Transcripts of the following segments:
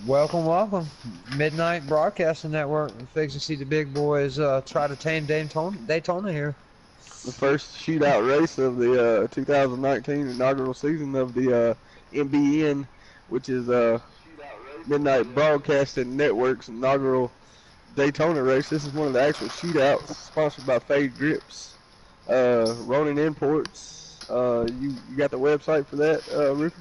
Welcome, welcome. Midnight Broadcasting Network. We're fixing to see the big boys try to tame Daytona here. The first shootout race of the 2019 inaugural season of the MBN, which is Midnight Broadcasting Network's inaugural Daytona race. This is one of the actual shootouts sponsored by Fade Grips, Ronin Imports. You got the website for that, Rufus?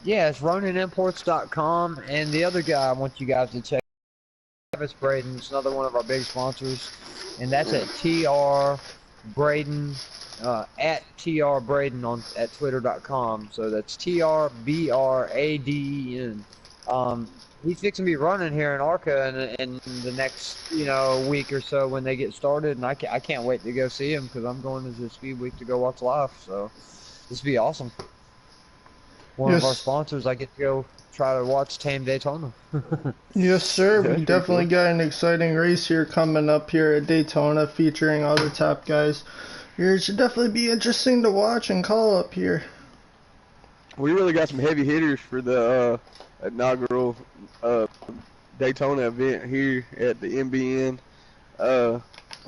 Yeah, it's RoninImports.com, and the other guy I want you guys to check Travis Braden. It's another one of our big sponsors, and that's at TR Braden at TR Braden at Twitter.com. So that's TRBRADEN. He's fixing to be running here in ARCA in the next week or so when they get started, and I can't wait to go see him because I'm going to the Speedway to go watch live. So this will be awesome. One of our sponsors, I get to go try to watch Tame Daytona. Yes, sir. We definitely got an exciting race here coming up here at Daytona featuring all the top guys. It should definitely be interesting to watch and call up here. We really got some heavy hitters for the inaugural Daytona event here at the MBN.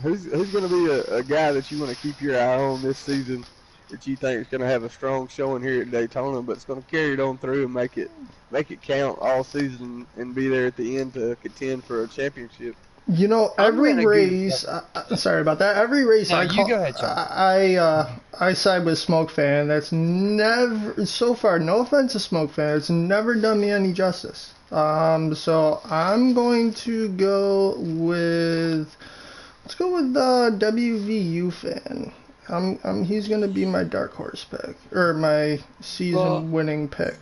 Who's going to be a guy that you want to keep your eye on this season that you think is going to have a strong showing here at Daytona, but it's going to carry it on through and make it count all season and be there at the end to contend for a championship? You know, every race. Sorry about that. Every race no, you go ahead, Sean. I side with Smoke Fan. That's never so far. No offense to Smoke Fan, it's never done me any justice. So I'm going to go with. Let's go with WVU Fan. He's gonna be my dark horse pick or my season-winning pick.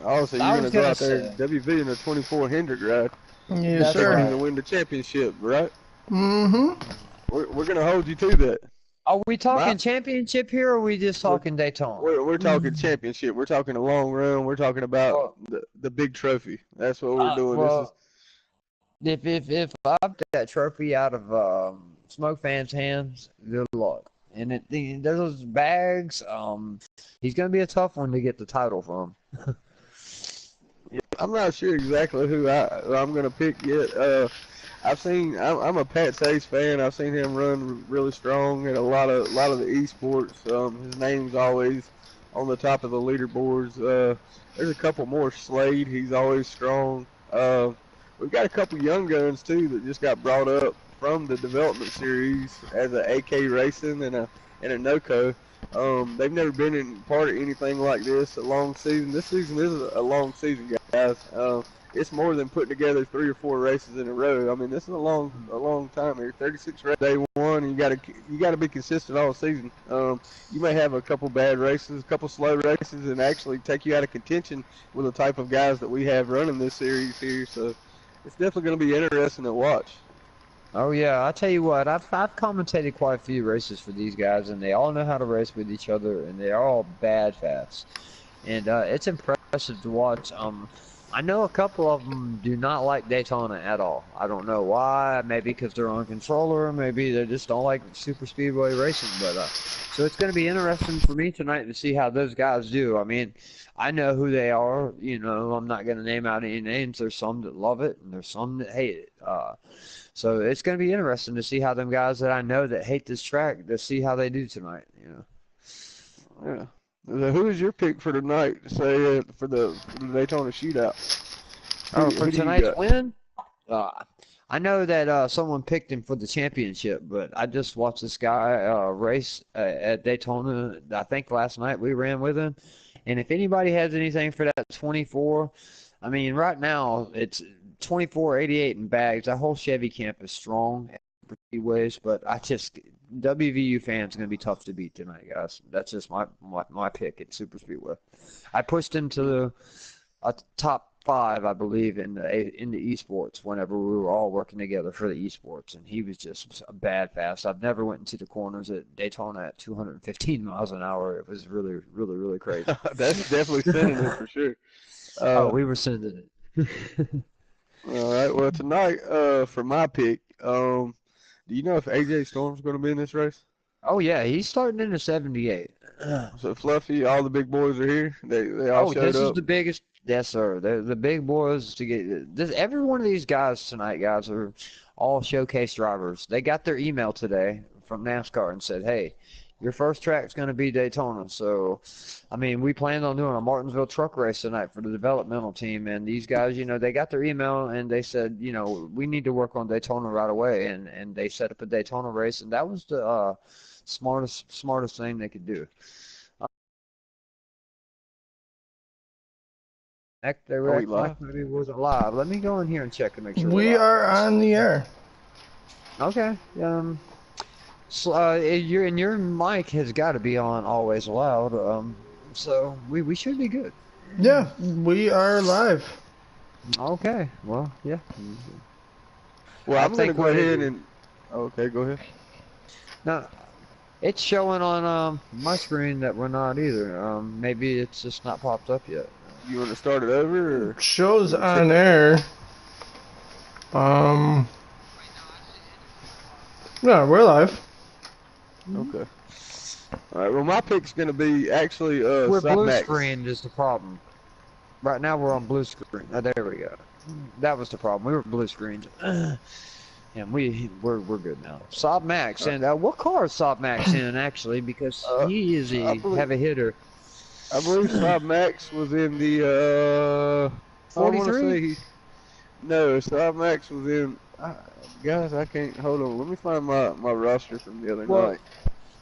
Oh, so you're gonna go out there WV in a 24 Hendrick ride? Yes, sir. Going to win the championship, right? Mm-hmm. We're gonna hold you to that. Are we talking championship here, or are we just talking Daytona? We're talking championship. We're talking a long run. We're talking about the big trophy. That's what we're doing. Well, if I put that trophy out of Smoke Fan's hands, good luck. And those bags, he's gonna be a tough one to get the title from. Yeah, I'm not sure exactly who I'm gonna pick yet. I'm a Pat Sayce fan. I've seen him run really strong at a lot of the esports. His name's always on the top of the leaderboards. There's a couple more. Slade, he's always strong. We've got a couple young guns too that just got brought up from the development series as a AK Racing and a NOCO. They've never been in part of anything like this. A long season. This season is a long season, guys. It's more than putting together 3 or 4 races in a row. I mean, this is a long time here. 36 races day one, and you got to be consistent all season. You may have a couple bad races, a couple slow races, and actually take you out of contention with the type of guys that we have running this series here. So it's definitely going to be interesting to watch. Oh yeah, I'll tell you what, I've commentated quite a few races for these guys, and they all know how to race with each other, and they're all bad fast. And it's impressive to watch. I know a couple of them do not like Daytona at all. I don't know why. Maybe because they're on controller. Maybe they just don't like super speedway racing. But so it's going to be interesting for me tonight to see how those guys do. I mean, I know who they are. I'm not going to name out any names. There's some that love it, and there's some that hate it. So it's going to be interesting to see how them guys that I know that hate this track, to see how they do tonight. Yeah. Who is your pick for tonight? Say for the Daytona shootout. For tonight's win, I know that someone picked him for the championship, but I just watched this guy race at Daytona. I think last night we ran with him, and if anybody has anything for that 24, I mean, right now it's 24.88 in bags. That whole Chevy camp is strong for speedways, but WVU fans going to be tough to beat tonight, guys. That's just my pick at Super Speedway. I pushed him to the top 5, I believe, in the esports whenever we were all working together for the esports, and he was just a bad fast. I've never went into the corners at Daytona at 215 miles an hour. It was really, really, really crazy. That's definitely sending it for sure. We were sending it. All right. Well, tonight, for my pick, do you know if AJ Storm's going to be in this race? Oh yeah, he's starting in the 78. So Fluffy, all the big boys are here. They all Oh, showed this is up. the biggest. Yes, sir. The big boys to get this. Every one of these guys tonight, guys, are all showcase drivers. They got their email today from NASCAR and said, "Hey, your first track's going to be Daytona." So, I mean, we planned on doing a Martinsville truck race tonight for the developmental team, and these guys, they got their email and they said, we need to work on Daytona right away, and they set up a Daytona race, and that was the smartest thing they could do. They Are were we acting live? like maybe it wasn't live. Let me go in here and check to make sure we're We live, are guys. on the air. Okay. So, your mic has got to be on always loud. So we should be good. Yeah, we are live. Okay. Well, yeah. Well, I I'm gonna think go what it ahead is. and. Okay, go ahead. No, it's showing on my screen that we're not either. Maybe it's just not popped up yet. You want to start it over, or Shows you want to on check? air. Um, yeah, we're live. Okay. All right. Well, my pick's gonna be actually We're Sub blue Max. screened is the problem. Right now we're on blue screen. Oh, there we go. That was the problem. We were blue screened. And we're good now. Saab Max, Uh, and what car is Saab Max in actually? Because uh, he is I a believe heavy hitter. I believe Sub Max was in the I want to 43. say no. Sub Max was in. Guys, I can't hold on. Let me find my roster from the other Well, night.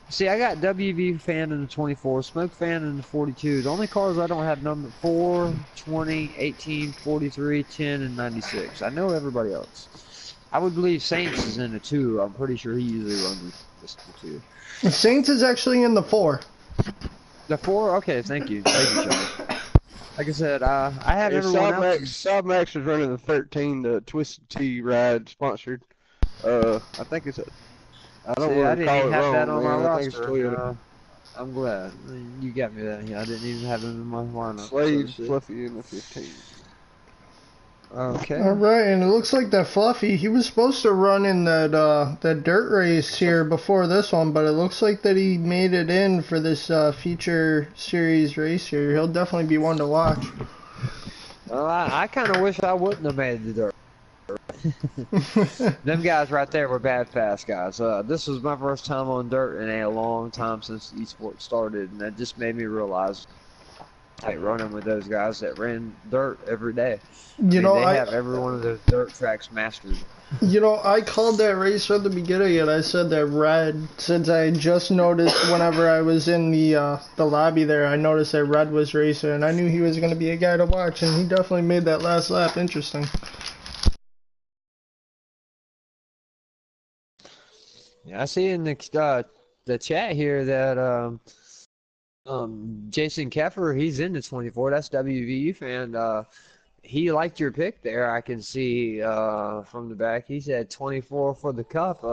see, I got WV fan in the 24, Smoke fan in the 42. The only cars I don't have number 4, 20, 18, 43, 10, and 96. I know everybody else. I would believe Saints is in the 2. I'm pretty sure he usually runs the 2. Saints is actually in the 4. The 4? Okay, thank you. Thank you, Sean. Like I said, I have If everyone Sub Max, else's. Sub Max was running the 13, the Twisted Tea ride sponsored. I think it's a. I don't See, want I to didn't call even it have that wrong, on my man. I think it's roster. Toyota. I'm glad. You got me that. I didn't even have him in my lineup. So, Slade see. Fluffy in the 15. Okay. All right, and it looks like that Fluffy, he was supposed to run in that dirt race here before this one, but it looks like that he made it in for this feature series race here. He'll definitely be one to watch. Well, I kind of wish I wouldn't have made the dirt. Them guys right there were bad fast guys. This was my first time on dirt in a long time since esports started, and that just made me realize like running with those guys that ran dirt every day. I You mean, know, they I have every one of those dirt tracks mastered. I called that race from the beginning, and I said that Red, since I just noticed whenever I was in the lobby there, I noticed that Red was racing, and I knew he was going to be a guy to watch, and he definitely made that last lap interesting. Yeah, I see in the chat here that Jason Keffer, he's in the 24. That's WVU fan. He liked your pick there. I can see from the back. He said 24 for the cup.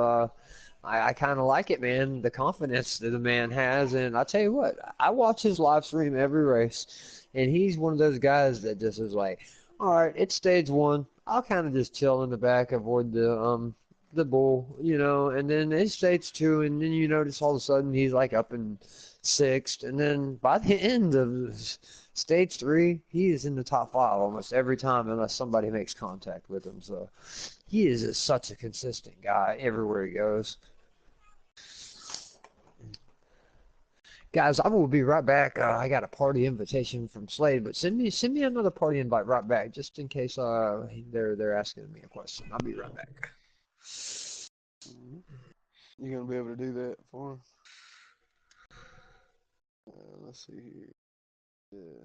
I kind of like it, man. The confidence that the man has, and I tell you what, I watch his live stream every race, and he's one of those guys that just is like, all right, it's stage 1. I'll kind of just chill in the back, avoid the bull, and then it's stage 2, and then you notice all of a sudden he's like up in 6th, and then by the end of stage 3, he is in the top 5 almost every time, unless somebody makes contact with him. So he is such a consistent guy everywhere he goes. Guys, I will be right back. I got a party invitation from Slade, but send me another party invite right back, just in case they're asking me a question. I'll be right back. You gonna be able to do that for him? Let's see here. Yeah.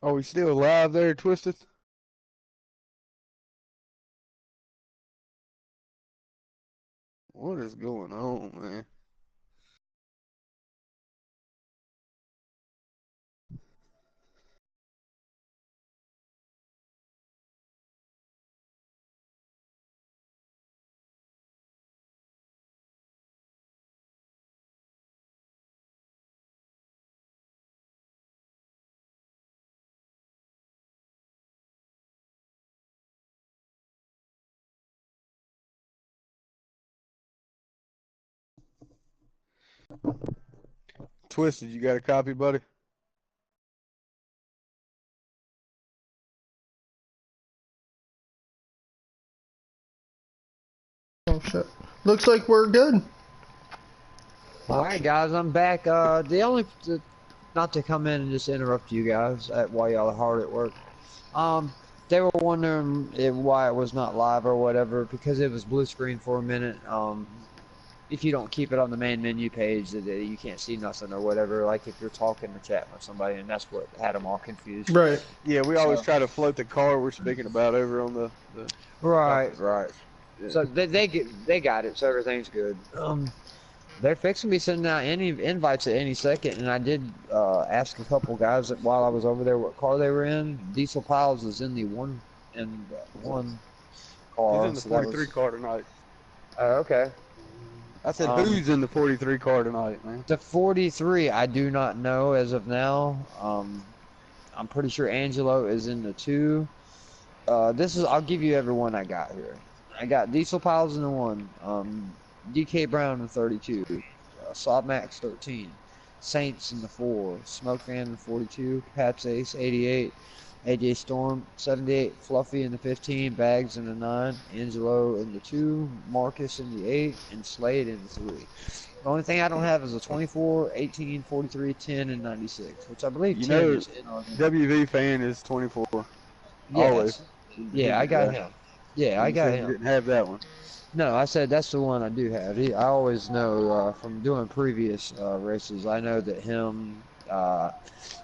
Are we still live there, Twisted? What is going on, man? Twisted, you got a copy, buddy? Oh shit. Looks like we're good. All right, guys, I'm back. Not to come in and just interrupt you guys while y'all are hard at work. They were wondering why it was not live or whatever, because it was blue screen for a minute. If you don't keep it on the main menu page, you can't see nothing or whatever. Like if you're talking or chatting with somebody, and that's what had them all confused. Right. Yeah, we always try to float the car we're speaking about over on the Right. Yeah. So they got it, so everything's good. They're fixing to be sending out any invites at any second, and I did ask a couple guys that while I was over there what car they were in. Diesel Piles is in the one car. He's in the 43 car tonight. Okay. I said, who's in the 43 car tonight, man? The 43, I do not know as of now. I'm pretty sure Angelo is in the 2. I'll give you everyone I got here. I got Diesel Piles in the 1. DK Brown in the 32. Saab Max 13. Saints in the 4. Smoke Fan in the 42. Pat's Ace 88. AJ Storm 78. Fluffy in the 15. Bags in the 9. Angelo in the 2. Marcus in the 8. And Slade in the 3. The only thing I don't have is a 24, 18, 43, 10, and 96, which I believe 10 is in our WV fan is 24. Yes. Always. Yeah, I got him. Yeah, I got him. You didn't have that one. No, I said that's the one I do have. I always know from doing previous races, I know that him,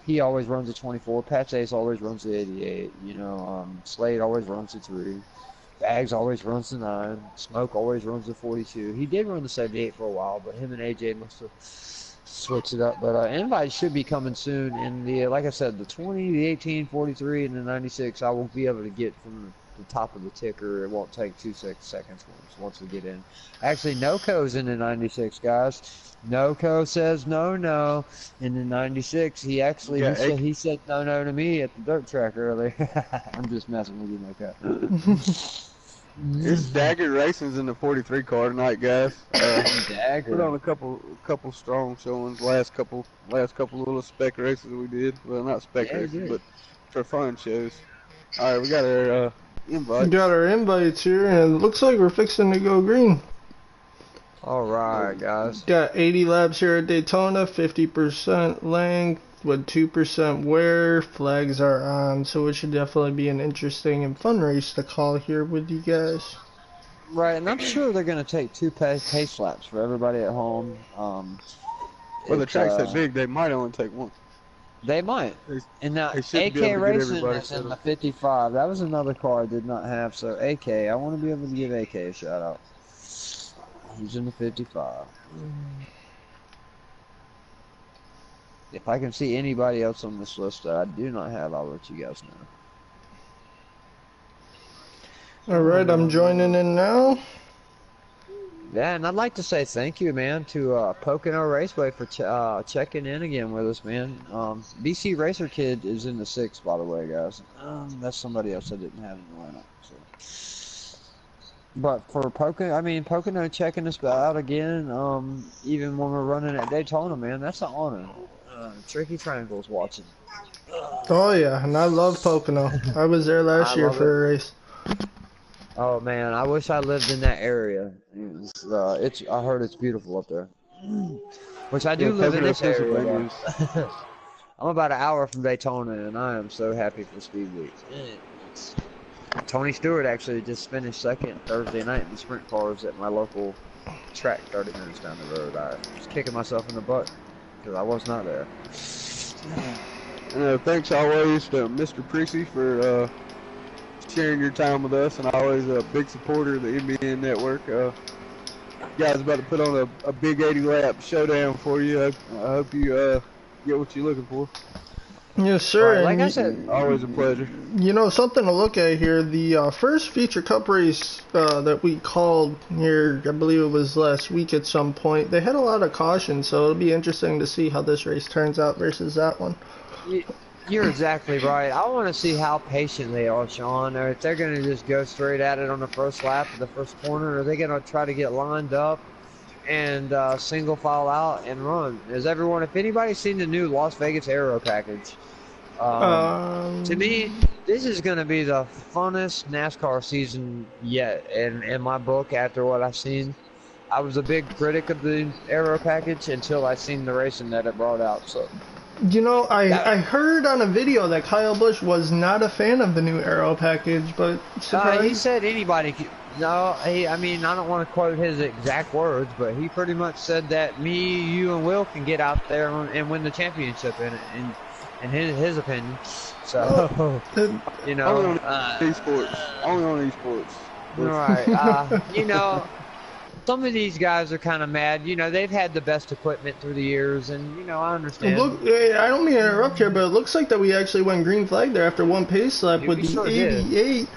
he always runs a 24. Pat's Ace always runs the 88. Slade always runs the 3. Bags always runs the 9. Smoke always runs the 42. He did run the 78 for a while, but him and AJ must have switched it up. But invites should be coming soon. And like I said, the 20, the 18, 43, and the 96, I will be able to get from the top of the ticker. It won't take 2 seconds once we get in. Actually, NoCo's in the 96, guys. NoCo says no in the 96. He said no to me at the dirt track earlier. I'm just messing with you, NoCo. It's Dagger Racing's in the 43 car tonight, guys. Dagger. Put on a couple strong showings. Last couple little spec races we did. Well, not spec races, but for fun shows. All right, we got our invites. We got our invites here, and it looks like we're fixing to go green. All right, guys. Got 80 laps here at Daytona, 50% length with 2% wear. Flags are on, so it should definitely be an interesting and fun race to call here with you guys. Right, and I'm sure they're going to take 2 pace laps for everybody at home. Well, the track's that big, they might only take 1. They might. And now, AK Racing is in the 55. That was another car I did not have, so AK, I want to be able to give AK a shout out. He's in the 55. If I can see anybody else on this list that I do not have, I'll let you guys know. Alright, I'm joining in now. Yeah, and I'd like to say thank you, man, to Pocono Raceway for checking in again with us, man. BC Racer Kid is in the 6, by the way, guys. That's somebody else I didn't have in the lineup. So. But for Pocono checking us out again, even when we're running at Daytona, man, that's an honor. Tricky Triangle's watching. Oh yeah, and I love Pocono. I was there last year for a race. Oh man, I wish I lived in that area. I heard it's beautiful up there. Which I do live in this area. I'm about an hour from Daytona, and I am so happy for Speedway. Tony Stewart actually just finished second Thursday night in the sprint cars at my local track 30 minutes down the road. I was kicking myself in the butt because I was not there. And thanks always to Mr. Prissy for sharing your time with us, and always a big supporter of the MBN network. Guys about to put on a big 80-lap showdown for you. I hope you get what you're looking for. Yes, sir. Right, like I said, always a pleasure. You know, something to look at here. The first feature cup race that we called here, I believe it was last week at some point, they had a lot of caution, so it'll be interesting to see how this race turns out versus that one. You're exactly right. I want to see how patient they are, Sean, or if they're going to just go straight at it on the first lap of the first corner, or are they going to try to get lined up and single file out and run? If anybody's seen the new Las Vegas Aero package, to me, this is going to be the funnest NASCAR season yet in my book after what I've seen. I was a big critic of the Aero package until I seen the racing that it brought out. So, you know, I heard on a video that Kyle Busch was not a fan of the new Aero package, but he said anybody could. No, I mean, I don't want to quote his exact words, but he pretty much said that me, you, and Will can get out there and win the championship in it, in his opinion. So, you know, only on esports. Only on esports. Right. You know, some of these guys are kind of mad. You know, they've had the best equipment through the years, and you know, I understand. Look, I don't mean to interrupt here, but it looks like that we actually went green flag there after one pace lap with the 88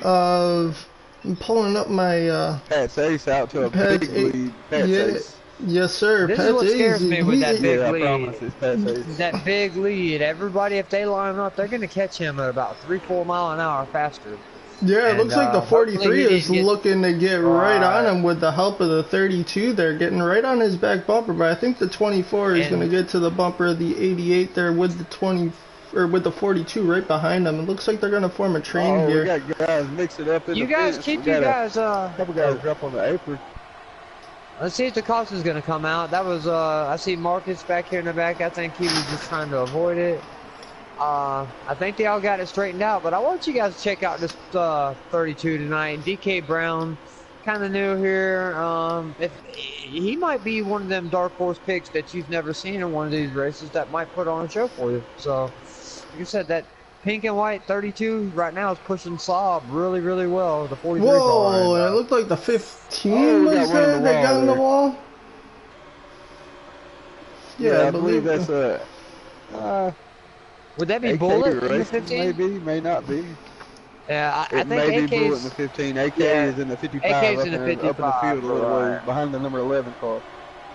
of. I'm pulling up my Pat's Ace out to a big lead. Pat's Ace. Yes, sir. This is what scares me with that big lead. I promise it's Pat's Ace. That big lead. Everybody, if they line up, they're going to catch him at about 3-4 mile an hour faster. Yeah, it looks like the 43 is looking to get right on him with the help of the 32 there, getting right on his back bumper. But I think the 24 is going to get to the bumper of the 88 there with the 42 right behind them. It looks like they're going to form a train here. We got guys mix it up in you the guys fence. keep you guys a couple guys drop on the apron. Let's see if the caution's going to come out. That was I see Marcus back here in the back. I think he was just trying to avoid it. I think they all got it straightened out, but I want you guys to check out this 32 tonight. DK Brown, kind of new here. If he might be one of them dark horse picks that you've never seen in one of these races that might put on a show for you. So, like I said, that pink and white 32 right now is pushing Saab really, really well. The 43 car. Whoa, and it looked like the 15 was there that got in the wall. Yeah, I believe that's would that be AK Bullet in the race, 15? Maybe, may not be. Yeah, I think may AK's... be Bullet in the 15. AK is in the 55. AK's in the 55. Up in the field a little ways, behind the number 11 car.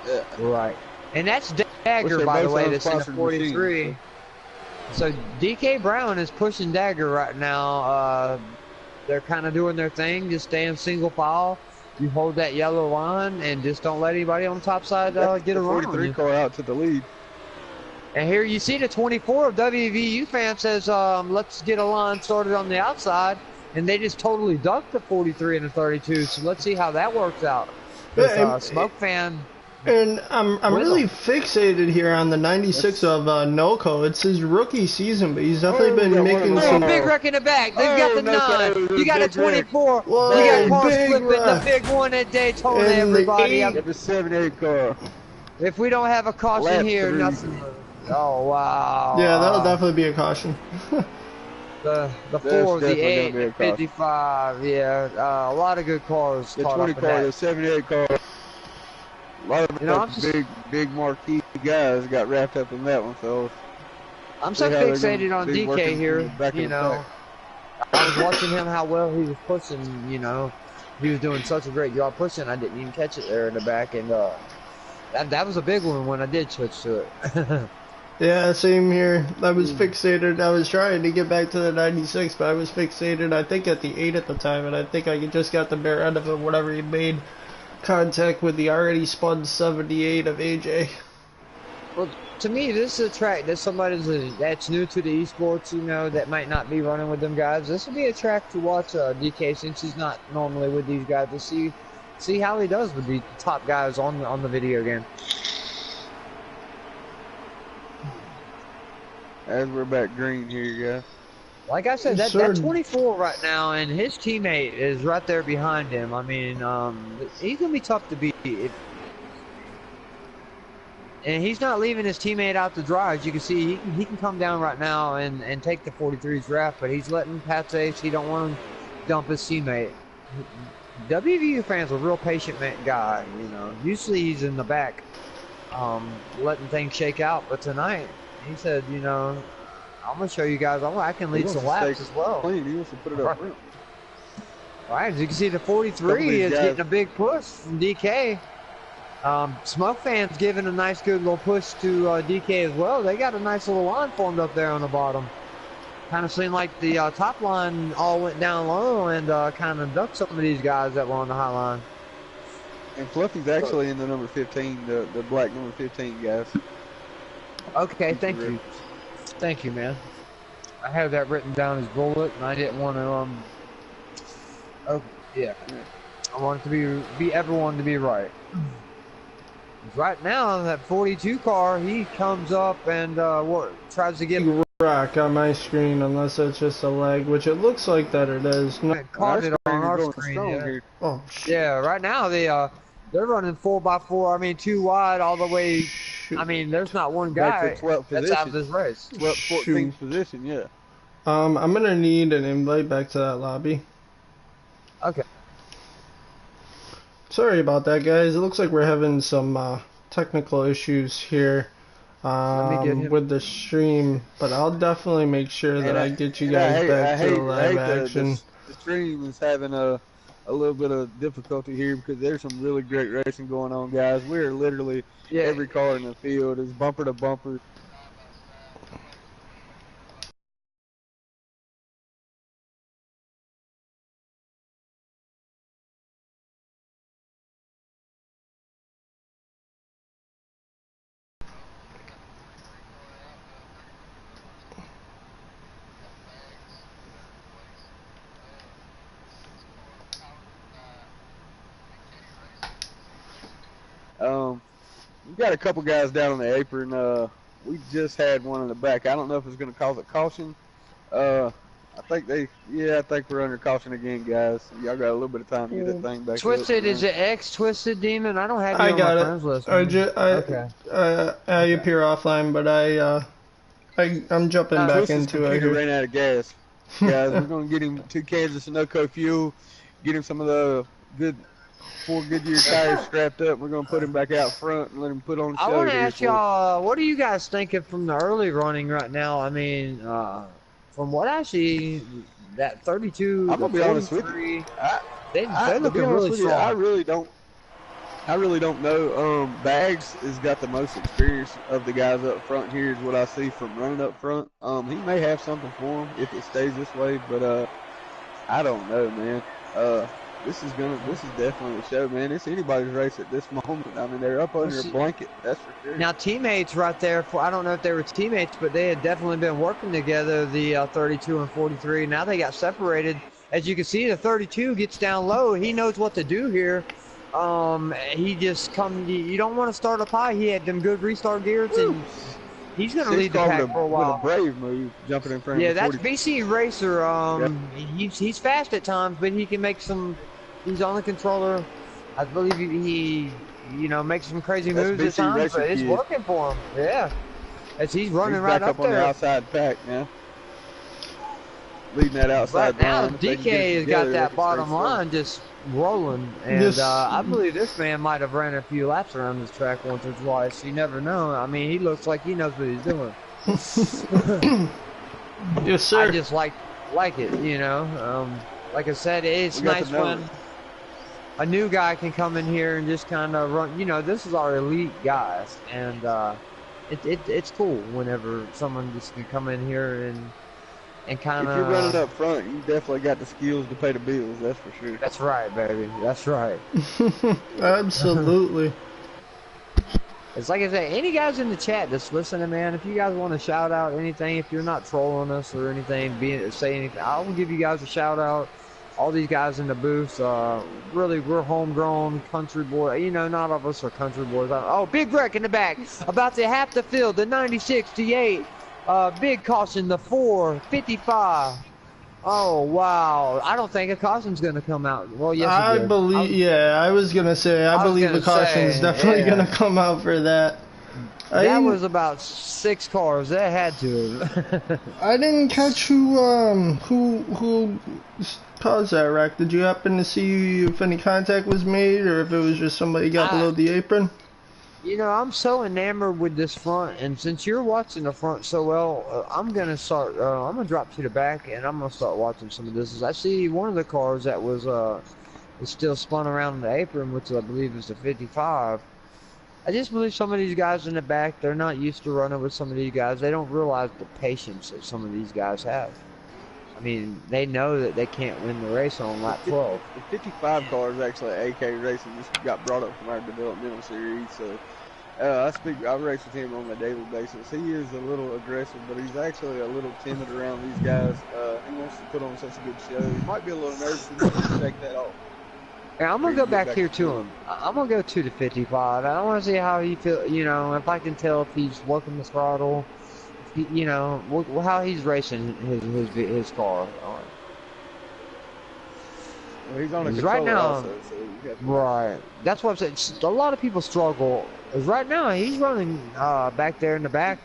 Yeah. Right. And that's Dagger, by the way, that's in the 43. Machines, so DK Brown is pushing Dagger right now. They're kind of doing their thing, just staying single file. You hold that yellow line and just don't let anybody on the top side get a run. 43 car out to the lead. And here you see the 24 of WVU fan says, let's get a line started on the outside. And they just totally ducked the 43 and the 32. So let's see how that works out. Smoke fan. And I'm really fixated here on the 96 of Noco. It's his rookie season, but he's definitely been making some... big wreck in the back. They've got the 9. You got a 24. Whoa, we got cars flipping the big one at Daytona, and everybody. The 7-8 car. If we don't have a caution here, nothing... Oh, wow. Yeah, that'll definitely be a caution. The 4, the 8, 55, yeah. A lot of good cars. The 20 car, the 78 car. A lot of big marquee guys got wrapped up in that one, so. I'm so fixated on DK here, you know. I was watching him, how well he was pushing, you know. He was doing such a great job pushing, I didn't even catch it there in the back, and that was a big one when I did switch to it. Yeah, same here. I was fixated. I was trying to get back to the 96, but I was fixated, I think, at the 8 at the time, and I think I just got the bare end of it whenever he made contact with the already spun 78 of AJ. Well, to me, this is a track that somebody that's new to the esports, you know, that might not be running with them guys. This would be a track to watch DK, since he's not normally with these guys, to see how he does with the top guys on the video game. As we're back green here, guys. Like I said, that 24 right now, and his teammate is right there behind him. I mean, he's going to be tough to beat. And he's not leaving his teammate out to dry. As you can see, he can come down right now and take the 43's draft, but he's letting Pat Ace. He don't want to dump his teammate. WVU fans are a real patient guy, you know. Usually he's in the back, letting things shake out. But tonight, he said, you know, I'm going to show you guys I can lead some laps as well. Clean. He wants to put it up front. All right, as you can see, the 43 is getting a big push from DK. Smoke fans giving a nice, good little push to DK as well. They got a nice little line formed up there on the bottom. Kind of seemed like the top line all went down low and kind of ducked some of these guys that were on the high line. And Fluffy's actually in the number 15, the black number 15 guys. Okay, thank you. Thank you, man. I have that written down as bullet, and I didn't want to, oh, yeah. I want it to be everyone to be right. Right now, that 42 car, he comes up and tries to get rock on my screen, unless it's just a lag, which it looks like that it is. No, caught it on our screen. Yeah. Oh, shit. Yeah, right now they're running 4x4. I mean, 2 wide all the way. Shoot. I mean, there's not one guy that's out of this race. 14th position, yeah. I'm gonna need an invite back to that lobby. Okay. Sorry about that, guys. It looks like we're having some technical issues here with the stream, but I'll definitely make sure that I get you guys back to the live action. The stream is having a little bit of difficulty here because there's some really great racing going on, guys. We're literally every car in the field is bumper to bumper. We got a couple guys down on the apron. We just had one in the back. I don't know if it's going to cause a caution. I think we're under caution again, guys. Y'all got a little bit of time to get that thing back. Twisted, is it X Twisted Demon? I don't have you on my friends list. Okay. I appear offline, but I'm jumping back into it. He ran out of gas, guys. We're going to get him 2 cans of Sunoco fuel, get him some of the good 4 Goodyear tires strapped up. We're going to put him back out front and let him put on the show. I want to ask y'all, what are you guys thinking from the early running right now? I mean, from what I see, that 32, I'm going to be honest with you. They're looking really strong. I really don't know. Bags has got the most experience of the guys up front here is what I see from running up front. He may have something for him if it stays this way, but I don't know, man. This is definitely a show, man. It's anybody's race at this moment. I mean, they're up under a blanket, that's for sure. Now, teammates right there, I don't know if they were teammates, but they had definitely been working together, the 32 and 43. Now they got separated. As you can see, the 32 gets down low. He knows what to do here. He just you don't want to start up high. He had them good restart gears, and he's going to lead the pack for a while. With a brave move, jumping in front of the 40. That's BC Racer. He's fast at times, but he can make some. He's on the controller. I believe he makes some crazy moves at times, but it's working for him. Yeah, as he's running right up there. On the outside pack now. Leading that outside line. Now DK has got that bottom line just rolling, and I believe this man might have ran a few laps around this track once or twice. You never know. I mean, he looks like he knows what he's doing. Yes, sir. I just like it, you know. Like I said, it's nice when a new guy can come in here and just kind of run. You know, this is our elite guys, and it's cool whenever someone just can come in here and kind of. If you're running up front, you definitely got the skills to pay the bills. That's for sure. That's right, baby. That's right. Absolutely. It's like I said, any guys in the chat that's listening, man, if you guys want to shout out anything, if you're not trolling us or anything, say anything, I will give you guys a shout out. All these guys in the booth, really, we're homegrown country boy. You know, not all of us are country boys. Oh, big wreck in the back. About to half the field, the 96-8. Big caution, the 455. Oh, wow. I don't think a caution's going to come out. Well, yes, I was going to say, I believe the caution's definitely going to come out for that. That was about 6 cars. That had to. I didn't catch who caused that wreck. Did you happen to see if any contact was made, or if it was just somebody got below the apron? You know, I'm so enamored with this front, and since you're watching the front so well, I'm gonna start. I'm gonna drop to the back, and I'm gonna start watching some of this. As I see one of the cars that was still spun around the apron, which I believe is the 55. I just believe some of these guys in the back, they're not used to running with some of these guys. They don't realize the patience that some of these guys have. I mean, they know that they can't win the race on lap 12. The 55 car is actually AK Racing. Just got brought up from our developmental series. So I race with him on a daily basis. He is a little aggressive, but he's actually a little timid around these guys. He wants to put on such a good show. He might be a little nervous. He needs to shake that off. Yeah, I'm gonna go back here to him. I'm gonna go to the 55. I want to see how he feel. You know, if I can tell if he's working the throttle, if he, you know, how he's racing his car. Well, he's on a controller right now. Also, so right. That's what I'm saying. A lot of people struggle. Cause right now he's running back there in the back,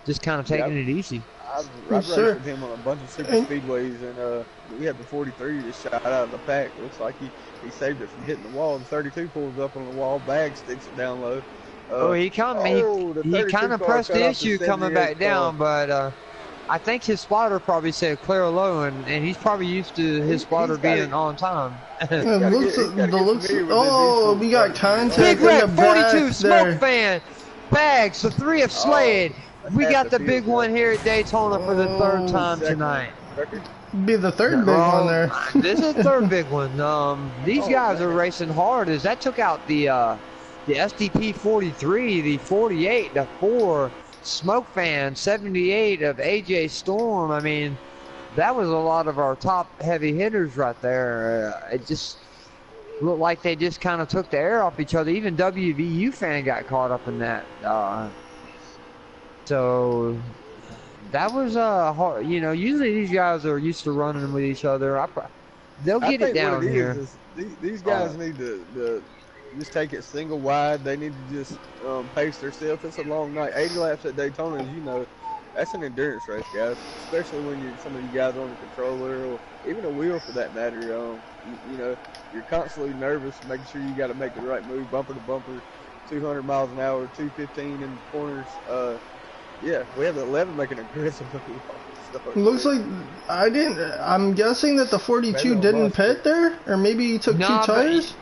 just kind of taking it easy. I've raced with him on a bunch of super speedways, and we had the 43 just shot out of the pack. Looks like he saved it from hitting the wall. The 32 pulls up on the wall, bag sticks it down low. He kind of pressed the issue coming back down, but I think his spotter probably said clear low, and he's probably used to his spotter being on time. We got contact. Big Red 42 Smoke Fan bags the 3 of Slade. We got the big one here at Daytona for the 3rd time tonight. Be the 3rd big one there. This is the 3rd big one. These guys are racing hard. As that took out the SDP 43, the 48, the 4 Smoke Fan, 78 of AJ Storm. I mean, that was a lot of our top heavy hitters right there. It just looked like they just kind of took the air off each other. Even WVU fan got caught up in that. So that was hard. You know, usually these guys are used to running with each other. They'll get it down here. These guys need to just take it single wide. They need to just pace themselves. It's a long night. 80 laps at Daytona, as you know, that's an endurance race, guys. Especially when some of you guys are on the controller or even a wheel for that matter. You know, you're constantly nervous, making sure you got to make the right move, bumper to bumper, 200 miles an hour, 215 in the corners. Yeah, we have 11 making an aggressive move. Looks like I'm guessing that the 42 didn't pit there, or maybe he took 2 tires.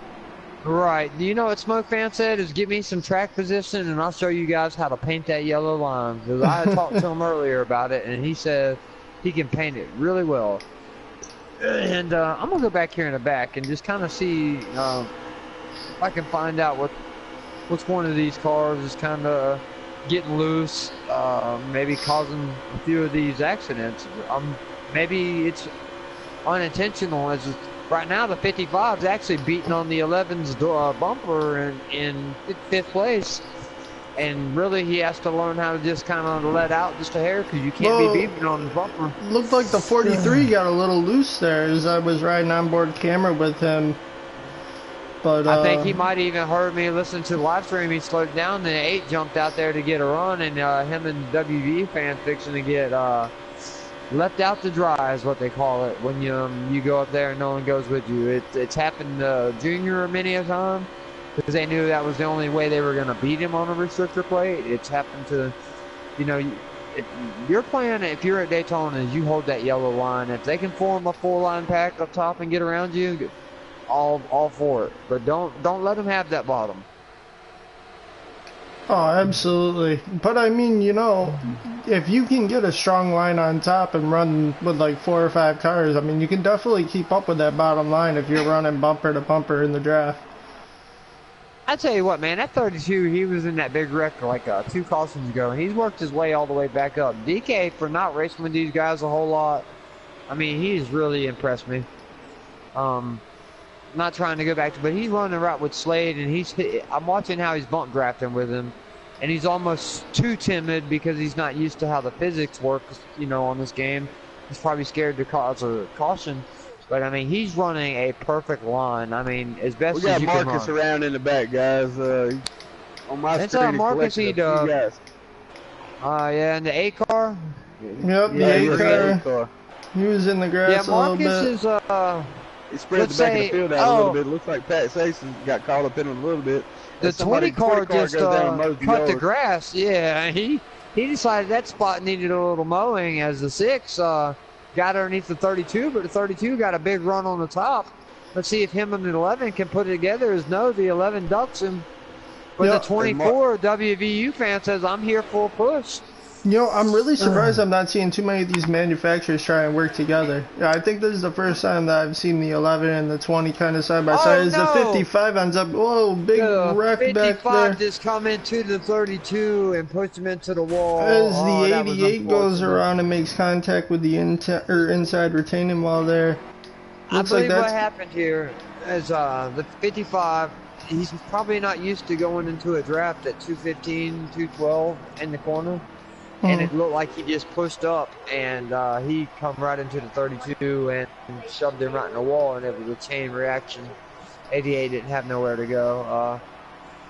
Right. You know what Smoke Fan said is give me some track position and I'll show you guys how to paint that yellow line. Because I had talked to him earlier about it and he said he can paint it really well. And I'm going to go back here in the back and just kind of see if I can find out which one of these cars is kind of getting loose, maybe causing a few of these accidents. Maybe it's unintentional. Right now, the 55 is actually beating on the 11's bumper in 5th place. And really, he has to learn how to just kind of let out just a hair because you can't be beating on the bumper. Looked like the 43 got a little loose there as I was riding on board camera with him. But I think he might even heard me listen to the live stream. He slowed down, and 8 jumped out there to get a run, and him and WV fan fixing to get left out to dry is what they call it when you go up there and no one goes with you. It's happened to Junior many a time because they knew that was the only way they were going to beat him on a restrictor plate. It's happened to, you know, your plan if you're at Daytona is you hold that yellow line. If they can form a 4-line pack up top and get around you, all for it. But don't let them have that bottom. Oh, absolutely. But I mean, you know, if you can get a strong line on top and run with like 4 or 5 cars, I mean, you can definitely keep up with that bottom line if you're running bumper to bumper in the draft. I tell you what, man, that 32, he was in that big wreck like 2 cautions ago, and he's worked his way all the way back up. DK, for not racing with these guys a whole lot, I mean, he's really impressed me. Not trying to go back to, but he's running right with Slade, and I'm watching how he's bump drafting with him, and he's almost too timid because he's not used to how the physics work, you know, on this game. He's probably scared to cause a caution, but I mean, he's running a perfect line. I mean, as best as you can run. We got Marcus around in the back, guys. on my It's screen, it Marcus collected a few guys. Yeah, in the A car. Yep, the A car. He was in the grass Yeah, a little bit. Marcus is He spread the back of the field out a little bit. It looks like Pat Sason got caught up in it a little bit. The 20 car just cut the yard. grass. Yeah, he decided that spot needed a little mowing as the 6 got underneath the 32, but the 32 got a big run on the top. Let's see if him and the 11 can put it together. As no, the 11 ducks him. But the 24 WVU fan says, I'm here full push. You know, I'm really surprised I'm not seeing too many of these manufacturers try and work together. Yeah, I think this is the first time that I've seen the 11 and the 20 kind of side by side. As the 55 ends up, whoa, big wreck back there. 55 just come into the 32 and push him into the wall. As the 88 goes around and makes contact with the inside retaining wall there. I believe what happened here is the 55, he's probably not used to going into a draft at 215, 212 in the corner. And it looked like he just pushed up, and he come right into the 32 and shoved him right in the wall, and it was a chain reaction. 88 didn't have nowhere to go.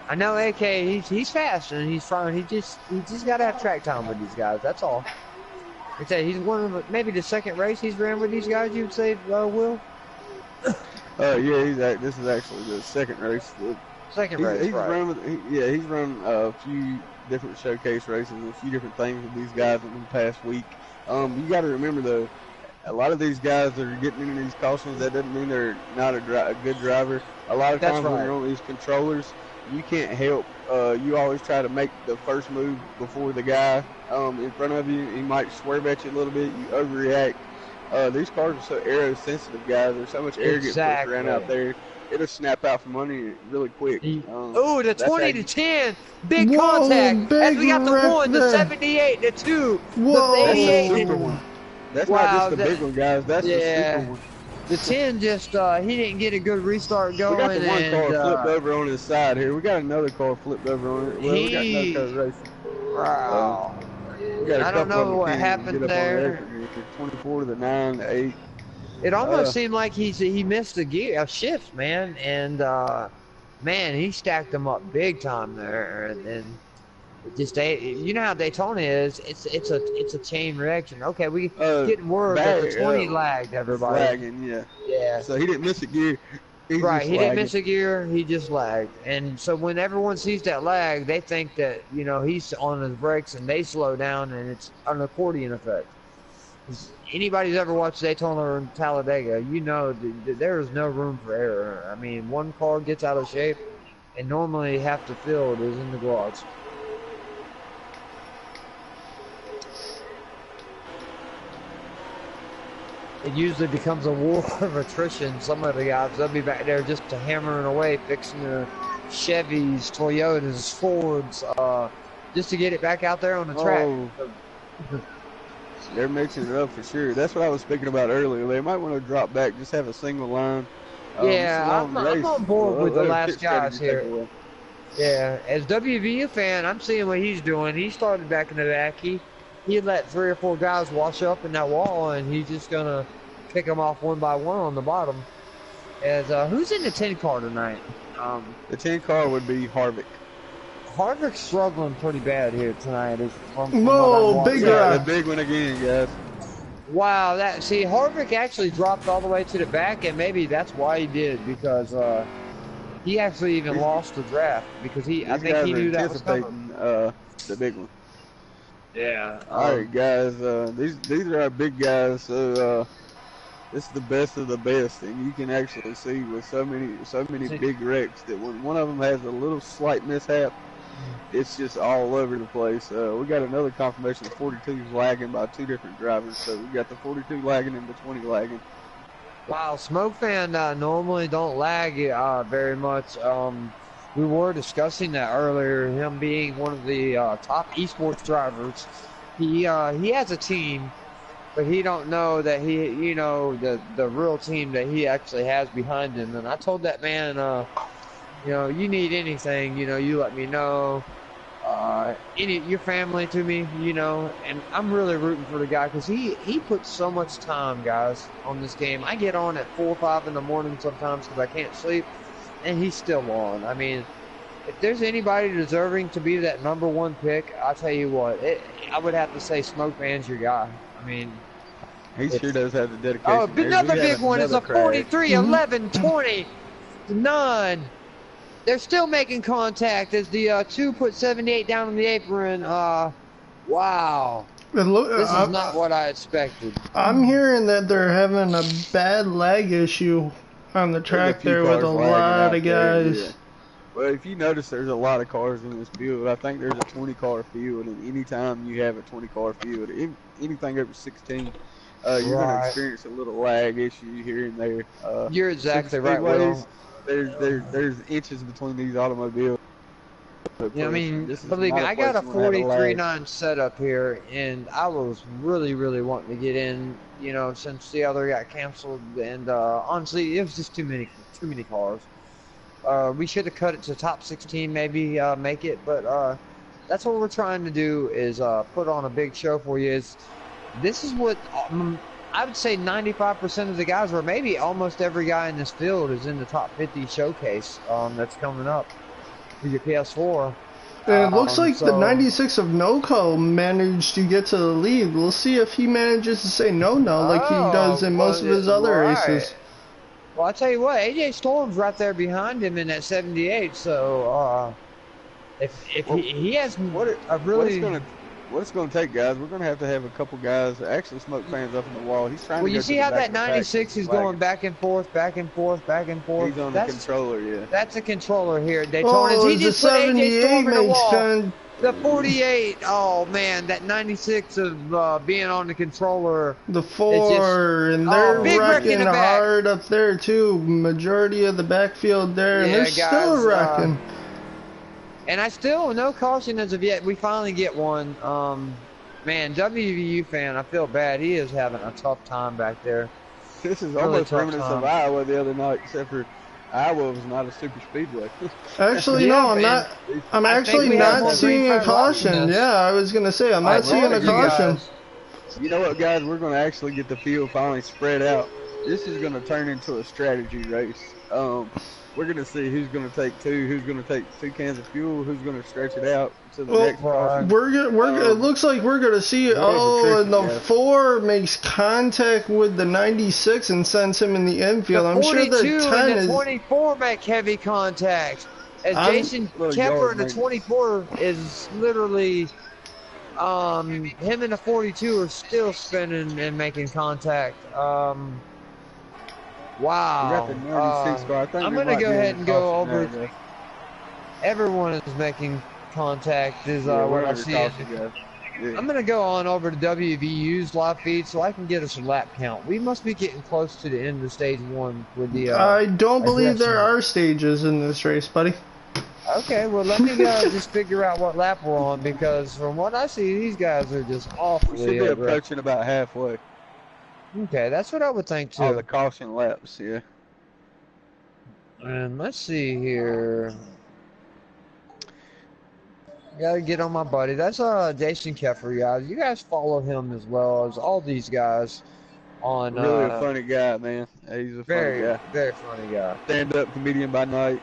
I know AK, he's fast and he's fine. He just got to have track time with these guys. That's all. I'd say he's one of maybe the second race he's ran with these guys. You would say, Will? Yeah, this is actually the second race. Second race, right? He's run a few different showcase races and a few different things with these guys in the past week. You got to remember though, a lot of these guys that are getting into these cautions, that doesn't mean they're not a good driver. A lot of times when you're on these controllers, you can't help. You always try to make the first move before the guy in front of you. He might swerve at you a little bit. You overreact. These cars are so aero sensitive, guys. There's so much air gets pushed around out there. It'll snap out from under you really quick. Oh, the 20 to 10, big contact. Big as we got the 1, the 78, the 2, Whoa. the 88. That's the super one. That's not just the big one, guys. That's the super one. The 10 just, he didn't get a good restart going. We got the one car flipped over on his side here. We got another car flipped over on it. Well, we got another car racing. Wow. I don't know what happened there. 24 to the 9 to 8. It almost seemed like he missed a shift, man, and man, he stacked them up big time there, and then just you know how Daytona is. It's a chain reaction. Okay, we getting word that the 20 lagged everybody. Lagging, yeah. So he didn't miss a gear. He didn't miss a gear. He just lagged, and so when everyone sees that lag, they think that he's on his brakes, and they slow down, and it's an accordion effect. Anybody's ever watched Daytona or Talladega, you know that there is no room for error. I mean, one car gets out of shape, and normally half the field is in the garage. It usually becomes a war of attrition. Some of the guys, they'll be back there just hammering away, fixing their Chevys, Toyotas, Fords, just to get it back out there on the track. They're mixing it up for sure. That's what I was speaking about earlier. They might want to drop back, just have a single line. I'm on board with the last guys here. Yeah, as WVU fan, I'm seeing what he's doing. He started back in the back. He let 3 or 4 guys wash up in that wall, and he's just gonna pick them off one by one on the bottom. As who's in the 10 car tonight? The 10 car would be Harvick. Harvick's struggling pretty bad here tonight. Whoa, big guy. The big one again, guys. Wow, Harvick actually dropped all the way to the back, and maybe that's why he did, because he actually even lost the draft because I think he knew that was coming. The big one. Yeah. All right, guys. These are our big guys. So this is the best of the best, and you can actually see with so many big wrecks that when one of them has a little slight mishap, it's just all over the place. We got another confirmation of 42 lagging by 2 different drivers. So we got the 42 lagging and the 20 lagging. Wow, Smoke Fan normally don't lag very much. We were discussing that earlier. Him being one of the top esports drivers, he has a team, but he don't know that the real team that he actually has behind him. And I told that man, you need anything, you let me know. Your family to me, and I'm really rooting for the guy because he puts so much time, guys, on this game. I get on at 4 or 5 in the morning sometimes because I can't sleep, and he's still on. I mean, if there's anybody deserving to be that #1 pick, I'll tell you what, I would have to say Smoke Man's your guy. I mean, He sure does have the dedication. oh, another big one is a 43, 11, 20, 9. They're still making contact as the 2 put 78 down on the apron. Wow. This is not what I expected. I'm hearing that they're having a bad lag issue on the track there with a lot of guys. Yeah. Well, if you notice, there's a lot of cars in this field. I think there's a 20-car field, and anytime you have a 20-car field, anything over 16, you're going to experience a little lag issue here and there. You're exactly right, Will. There's inches between these automobiles. Yeah, I mean, believe me, I got a 43.9 setup here, and I was really, really wanting to get in, you know, since the other got canceled, and honestly, it was just too many cars. We should have cut it to top 16, maybe make it, but that's what we're trying to do is put on a big show for you. This is what I would say 95% of the guys, or maybe almost every guy in this field, is in the top 50 showcase that's coming up for your PS4. And it looks like the 96 of NOCO managed to get to the lead. We'll see if he manages to say no like he does in most of his other races. Well, I'll tell you what, AJ Storm's right there behind him in that 78, so if he has a really... What it's going to take, guys, we're going to have a couple guys, actually Smoke fans up on the wall. He's trying to you see how that 96 is going back and forth, back and forth, back and forth? He's on the controller, yeah. That's a controller here at Daytona. Oh, he just put AJ Storm in the wall. The 48, oh man, that 96 of being on the controller. The 4, and they're wrecking hard up there too. Majority of the backfield there, and they're still wrecking. And I still, no caution as of yet. We finally get one. Man, WVU fan, I feel bad. He is having a tough time back there. This is almost remnants of Iowa the other night, except for Iowa was not a super speedway. Actually, no, I'm not. I'm actually not seeing a caution. Yeah, I was gonna say I'm not seeing a caution. You know what, guys? We're gonna actually get the field finally spread out. This is gonna turn into a strategy race. We're going to see who's going to take 2, who's going to take 2 cans of fuel, who's going to stretch it out to the next crossing. It looks like we're going to see, and the 4 makes contact with the 96 and sends him in the infield. I'm sure the 10 and the 24 make heavy contact. As Jason Kepler in the 24 is literally, him and the 42 are still spinning and making contact. Wow. I'm going to go ahead and go over. Everyone is making contact is what I see. I'm going to go on over to WVU's live feed so I can get us a lap count. We must be getting close to the end of stage 1 with the... I don't believe there are stages in this race, buddy. Okay, well, let me just figure out what lap we're on, because from what I see, these guys are just awfully... We should be approaching about halfway. Okay, that's what I would think too. All the caution laps, yeah. And let's see here. Gotta get on my buddy. That's Jason Keffer, guys. You guys follow him as well as all these guys on. Really a funny guy, man. He's a funny guy. Very funny guy. Stand-up comedian by night,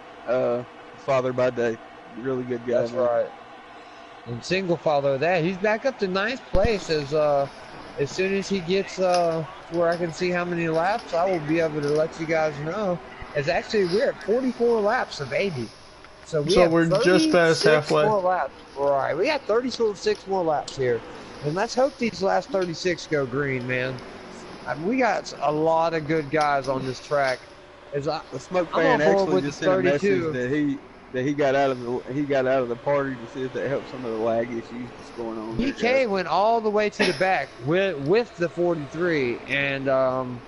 father by day. Really good guy. That's right. And single father of that. He's back up to 9th place as soon as he gets where I can see how many laps, I will be able to let you guys know. As actually we're at 44 laps of 80. So we're just past halfway. More laps. Right, we got 36 more laps here. And let's hope these last 36 go green, man. We got a lot of good guys on this track. The Smoke fan actually just sent a message that he got out of the party to see if that helped some of the lag issues that's going on. DK went all the way to the back with the 43, and I'm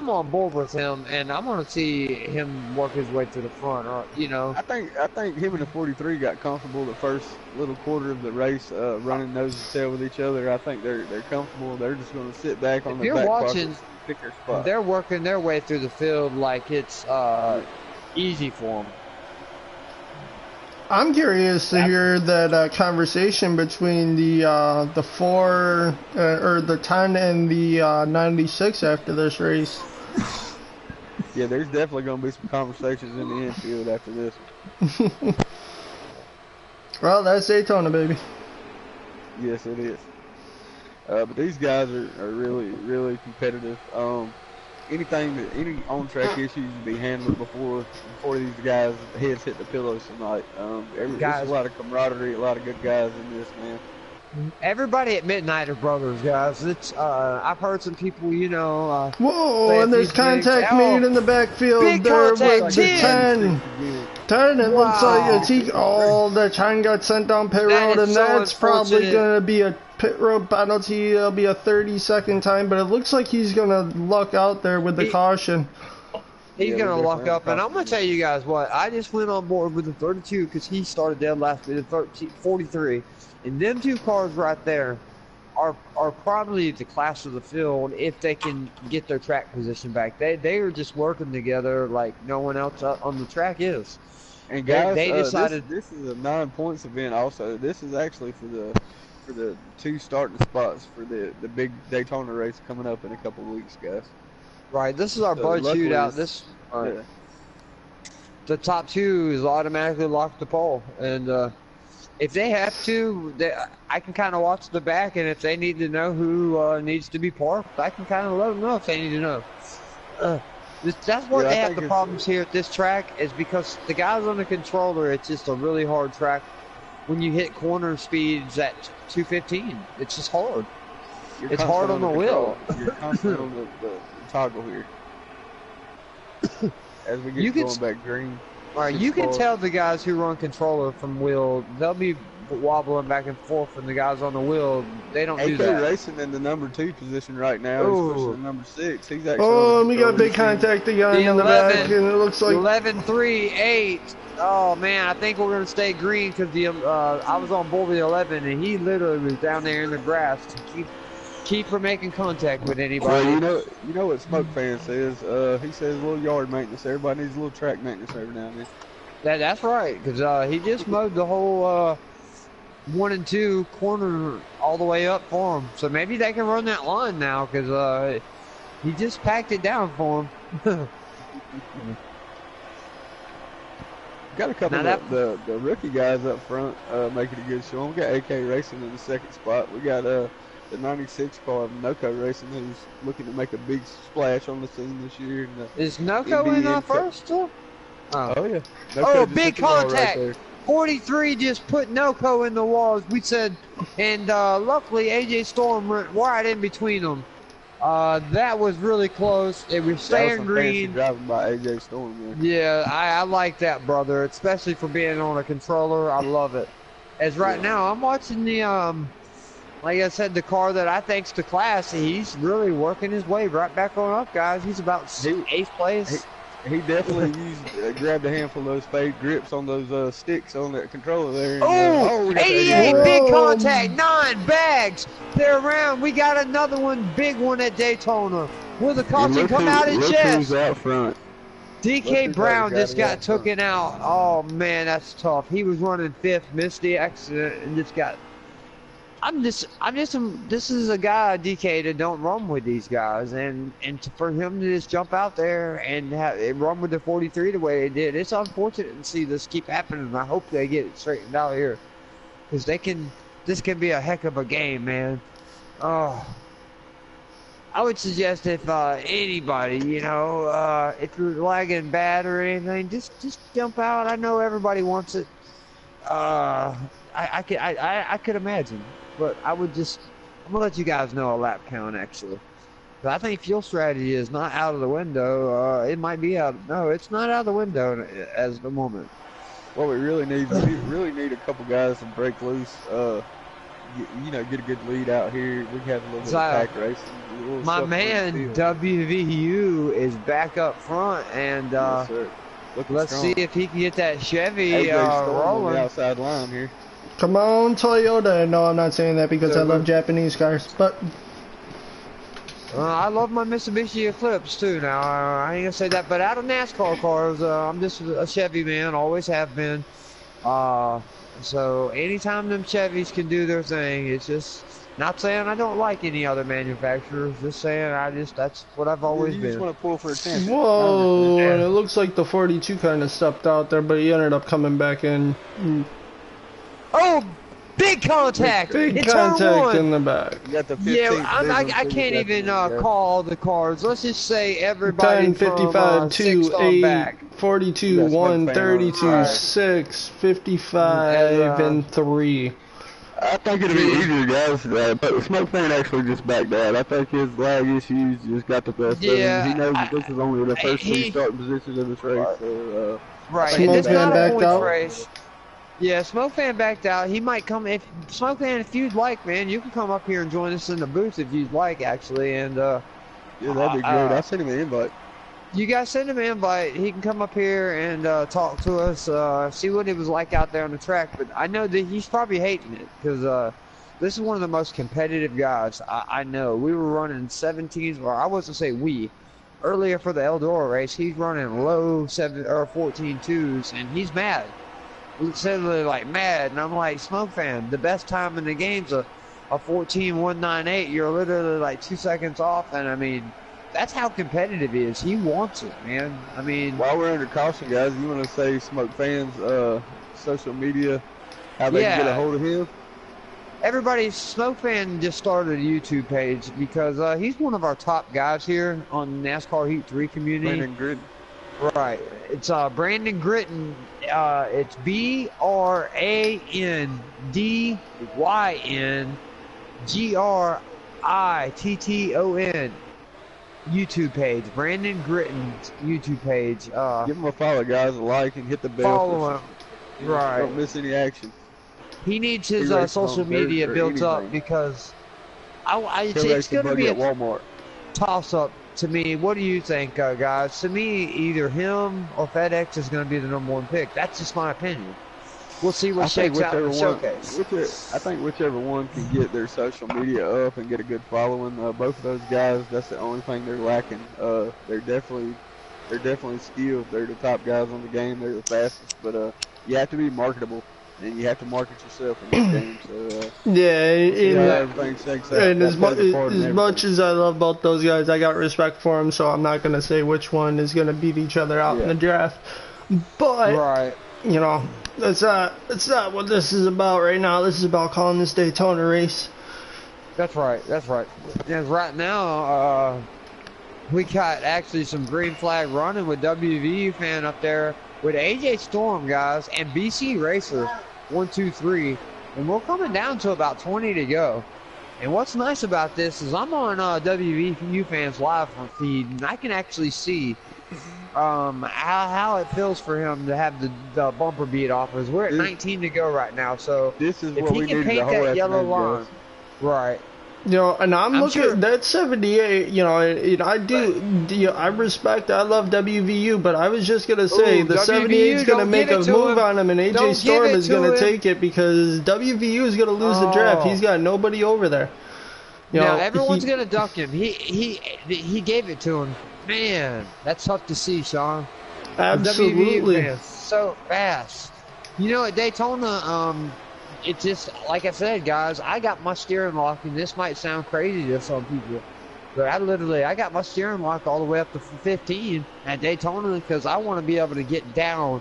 on board with him, and I'm gonna see him work his way to the front. Or I think him and the 43 got comfortable the first little quarter of the race, running nose to tail with each other. I think they're comfortable. They're just gonna sit back on the back watching, pick their spot. They're working their way through the field like it's easy for them. I'm curious to hear that conversation between the 4 or the 10 and the 96 after this race. Yeah, there's definitely going to be some conversations in the infield after this. Well, that's Daytona, baby. Yes, it is. But these guys are really, really competitive. Any on-track issues to be handled before these guys' heads hit the pillows tonight. There's a lot of camaraderie, a lot of good guys in this, man. Everybody at midnight are brothers, guys. It's I've heard some people, you know. Whoa, and there's contact made in the backfield big there contact, with the 10. 10, it looks like it's the 10 got sent down pit road, and so that's probably going to be a pit road penalty. It'll be a 30-second time, but it looks like he's going to luck out there with the caution. He's going to luck up, and I'm going to tell you guys what, I just went on board with the 32 because he started dead last with the 43. And them two cars right there are probably the class of the field if they can get their track position back. They are just working together like no one else on the track is. And guys, they decided this is a 9 points event. Also, this is actually for the 2 starting spots for the big Daytona race coming up in a couple weeks, guys. Right. This is our Bud Shootout. The top 2 is automatically locked to pole, and if they have to, I can kind of watch the back, and if they need to know who needs to be parked, I can kind of let them know if they need to know. That's why they have the problems here at this track, is because the guys on the controller, it's just a really hard track when you hit corner speeds at 215. It's just hard. It's hard on the wheel. You're constantly on the toggle here. As we get going back green. All right, you can tell the guys who run controller from wheel, they'll be wobbling back and forth, and the guys on the wheel, they don't do that. AK Racing in the number 2 position right now. He's pushing number 6. He's actually we got big contact again in the back, and it looks like 11-3-8. Oh man, I think we're gonna stay green because I was on board with the 11, and he literally was down there in the grass to keep from making contact with anybody. Well, you know what Smoke Fan says. He says a little yard maintenance. Everybody needs a little track maintenance every now and then. That's right, because he just mowed the whole 1 and 2 corner all the way up for him. So maybe they can run that line now, because he just packed it down for him. Got a couple of the rookie guys up front making a good show. We got AK Racing in the 2nd spot. We got the 96 car of NOCO Racing, who's looking to make a big splash on the scene this year. Is NOCO in first still? Oh yeah. NOCO big contact. Right, 43 just put NOCO in the walls. We said, and luckily AJ Storm went right in between them. That was really close. It was staying green. Driving by AJ Storm, man. Yeah, I like that, brother. Especially for being on a controller. I love it. As right now, I'm watching the like I said, the car that I think's the class. He's really working his way right back on up, guys. He's about 8th place. He definitely grabbed a handful of those fade grips on those sticks on that controller there. And, 88 big contact, 9 bags. They're around. We got another one, big one at Daytona. Will the caution come out in chest? Who's out front? DK Brown just got taken out. Oh man, that's tough. He was running 5th, missed the accident, and just got. This is a guy, DK, that don't run with these guys, and for him to just jump out there and run with the 43 the way they did, it's unfortunate to see this keep happening. I hope they get it straightened out here, because this can be a heck of a game, man. Oh, I would suggest if anybody, if you're lagging bad or anything, just jump out. I know everybody wants it. I could imagine. But I'm gonna let you guys know a lap count actually. But I think fuel strategy is not out of the window. It might be out. No, it's not out of the window as the moment. What we really need a couple guys to break loose. Get a good lead out here. We have a little bit of pack racing. My man WVU is back up front, and yes, let's see if he can get that Chevy rolling. On the outside line here. Come on, Toyota. No, I'm not saying that because I love Japanese cars, but I love my Mitsubishi Eclipse too. Now I ain't gonna say that, but out of NASCAR cars, I'm just a Chevy man. Always have been. So anytime them Chevys can do their thing, it's just not saying I don't like any other manufacturers. Just saying that's what I've always been. You just want to pull for a chance. Whoa! And it looks like the 42 kind of stepped out there, but he ended up coming back in. Oh, big contact. Big in turn contact one. in the back. You got the 15th Yeah, I vision, so can't you even got the- call all the cards. Let's just say everybody 10, 55, from 2, 6 on 8, back. 42, You got 1, Smoke Fan on 32, Right. 6, And, 55, and 3. I think it'll be easier, guys. But Smoke Fan actually just backed out. I think his lag issues just got the best of him. yeah, He knows that this is only the first three he starting positions of this race. So, right. Smoke It's Fan not a backed points out? race. Yeah, Smoke Fan backed out. He might come if Smoke Fan, if you'd like, man, you can come up here and join us in the booth if you'd like, actually. And yeah, that'd be great. I'll send him an invite. you guys send him an invite. He can come up here and talk to us, see what it was like out there on the track. But I know that he's probably hating it because this is one of the most competitive guys I know. We were running 17s, or I wasn't say we. Earlier for the Eldora race, he's running low 14 twos, and he's mad. Literally like mad, and I'm like, Smoke Fan, the best time in the game's a 14.198. You're literally like 2 seconds off, and I mean, that's how competitive he is. He wants it, man. I mean, While we're under caution, guys, you want to say Smoke Fan's social media, how they can get a hold of him? everybody, Smoke Fan just started a YouTube page because he's one of our top guys here on NASCAR Heat 3 community. Brandon Gritton. Right. It's Brandon Gritton. It's BrandonGritton YouTube page. Brandon Gritton's YouTube page. Give him a follow, guys, a like, and hit the bell. Follow him. Right. Don't miss any action. He needs his He races social on dirt media or built up anything. because He'll race it's the going to buggy be at a Walmart. toss-up to me. What do you think, guys? To me, either him or FedEx is going to be the #1 pick. That's just my opinion. We'll see what shakes out in the showcase. I think whichever one can get their social media up and get a good following. Both of those guys, that's the only thing they're lacking. They're definitely skilled. They're the top guys on the game. They're the fastest. But you have to be marketable, and you have to market yourself in this game. So everything shakes out. And That plays a part in as much everything. as I love both those guys, I got respect for them, so I'm not going to say which one is going to beat each other out in the draft. But, Right. you know, that's not what this is about right now. This is about calling this Daytona race. That's right. That's right. And right now, we got actually some green flag running with WVU fan up there with AJ Storm, guys, and BC Racer 1, 2, 3, and we're coming down to about 20 to go. And what's nice about this is I'm on WVU fans live feed, and I can actually see how it feels for him to have the bumper beat off us. We're at 19 to go right now, so This is if what he we can need paint the whole that yellow afternoon, line, guys. right? You know, and I'm looking sure. at that 78, you know, and I love WVU, but I was just going to say Ooh, the WVU, 78 is going to don't make give a it to move him. on him, and Don't AJ give Storm it is to going to him. take it because WVU is going to lose the draft. Oh. He's got nobody over there. You Now know, everyone's gonna duck him. He gave it to him. Man, that's tough to see, Sean. Absolutely. WVU fans, so fast. You know, at Daytona, it just like I said, guys. I got my steering lock, and this might sound crazy to some people, but I got my steering lock all the way up to 15 at Daytona because I want to be able to get down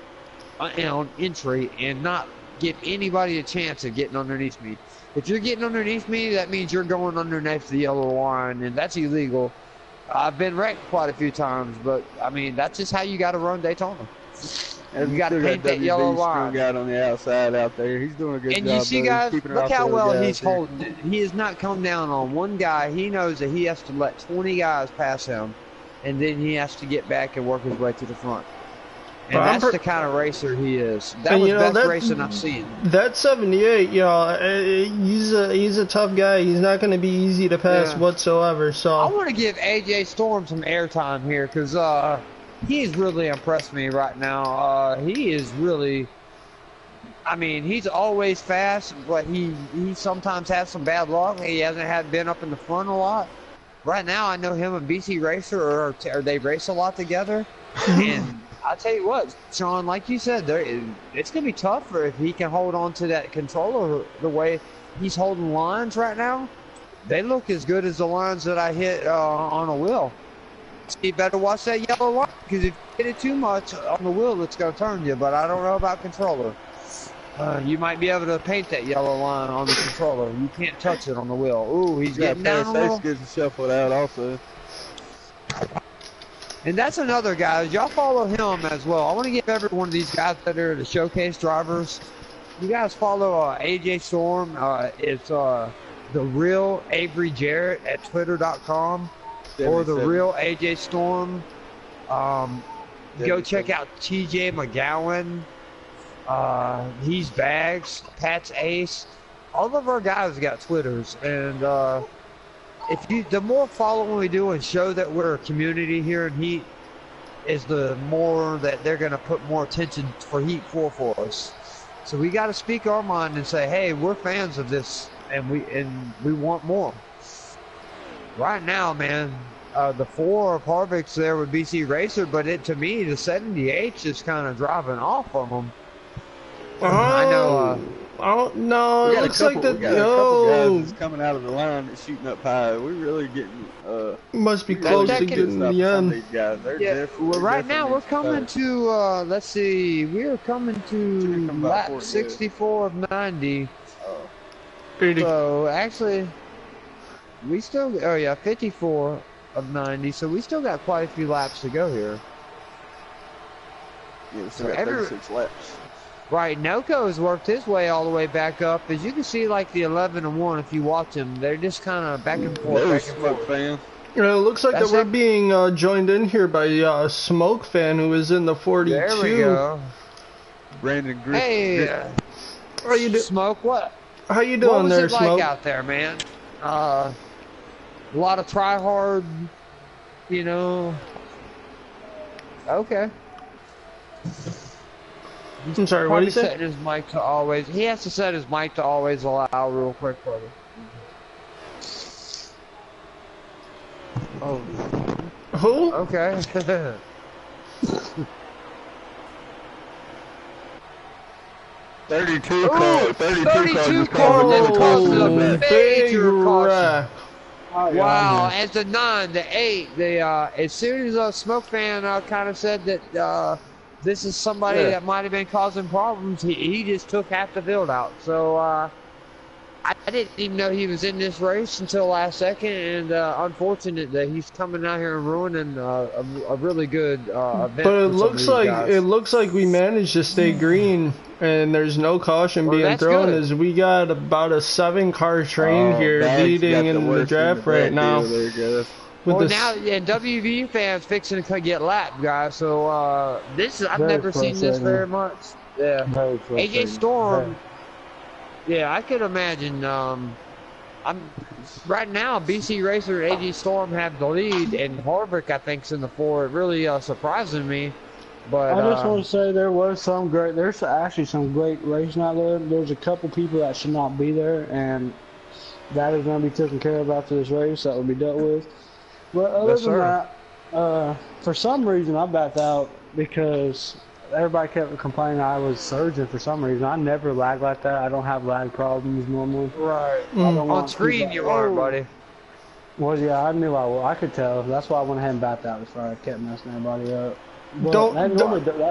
on entry and not give anybody a chance of getting underneath me. If you're getting underneath me, that means you're going underneath the yellow line, and that's illegal. I've been wrecked quite a few times, but, I mean, that's just how you got to run Daytona. And You got to paint that yellow line. Out on the outside out there. He's doing a good job. And you see, though. guys, Keeping it look off how the well other he's guys here. holding it. He has not come down on one guy. He knows that he has to let 20 guys pass him, and then he has to get back and work his way to the front. And Well, that's the kind of racer he is. That And, was you know, best that- racing I've seen. That 78, you know, he's a tough guy. He's not going to be easy to pass Yeah. whatsoever. I So want to give AJ Storm some airtime here because he's really impressed me right now. He is really, I mean, he's always fast, but he sometimes has some bad luck. He hasn't been up in the front a lot. Right now, I know him and BC Racer or they race a lot together, and I'll tell you what, Sean, like you said, it's going to be tougher if he can hold on to that controller the way he's holding lines right now. They look as good as the lines that I hit on a wheel. So you better watch that yellow line because if you hit it too much on the wheel, it's going to turn you. But I don't know about controller. You might be able to paint that yellow line on the controller. You can't touch it on the wheel. Ooh, he's getting down a little. Gets shuffled out also. And that's another guy. Y'all follow him as well. I want to give every one of these guys that are the showcase drivers. You guys follow AJ Storm. It's the real Avery Jarrett at twitter.com or the real AJ Storm. Go check out TJ McGowan. He's Bags, Pat's Ace. All of our guys got Twitters, and the more following we do and show that we're a community here in Heat, is the more that they're gonna put more attention for Heat 4 for us. So we got to speak our mind and say, hey, we're fans of this, and we want more. Right now, man, the 4 of Harvick's there with BC Racer, but to me, the 78's just kind of driving off of them. I know. Oh no! It looks like the couple guys that's coming out of the line that's shooting up high. We're really getting. Must be close to getting the end. These guys. Well, right now we're coming to. Let's see. We are coming to lap 64 of 90. So actually, we still. Oh yeah, 54 of 90. So we still got quite a few laps to go here. Yeah, we still got 36 laps. Right, Noko has worked his way all the way back up. As you can see, like the 11 and 1, if you watch them, they're just kind of back and forth. Fan. It looks like that we're being joined in here by Smoke Fan, who is in the 42. There we go. Brandon Griffin. Hey, how you doing? Smoke, what? How you doing there, Smoke? What was it like out there, man? A lot of try hard, you know. Okay. I'm sorry, what did you say? Setting his mic to always. He has to set his mic to always allow real quick, brother. Oh. Who? Okay. 32 car. 32 car. This caused a major caution. Wow, as the 9, the 8, as soon as Smoke Fan kind of said that this is somebody that might have been causing problems, he just took half the field out. So I didn't even know he was in this race until last second, and unfortunate that he's coming out here and ruining a really good event. But it looks like we managed to stay green, and there's no caution being thrown. As we got about a 7-car train here leading in the draft right now. Well, now, and WVU fans fixing to get lapped, guys. So I've never seen this very much. Yeah, AJ Storm. Yeah, I could imagine. Right now, BC Racer and AJ Storm have the lead, and Harvick, I think, is in the 4. It really surprising me. But I just want to say there's actually some great racing out there. There's a couple people that should not be there, and that is going to be taken care of after this race. That will be dealt with. But other than that, for some reason I backed out because everybody kept complaining I was surging for some reason. I never lag like that. I don't have lag problems normally. Right. On screen you are, buddy. Well, yeah, I knew I would. I could tell. That's why I went ahead and backed out before I kept messing everybody up. But that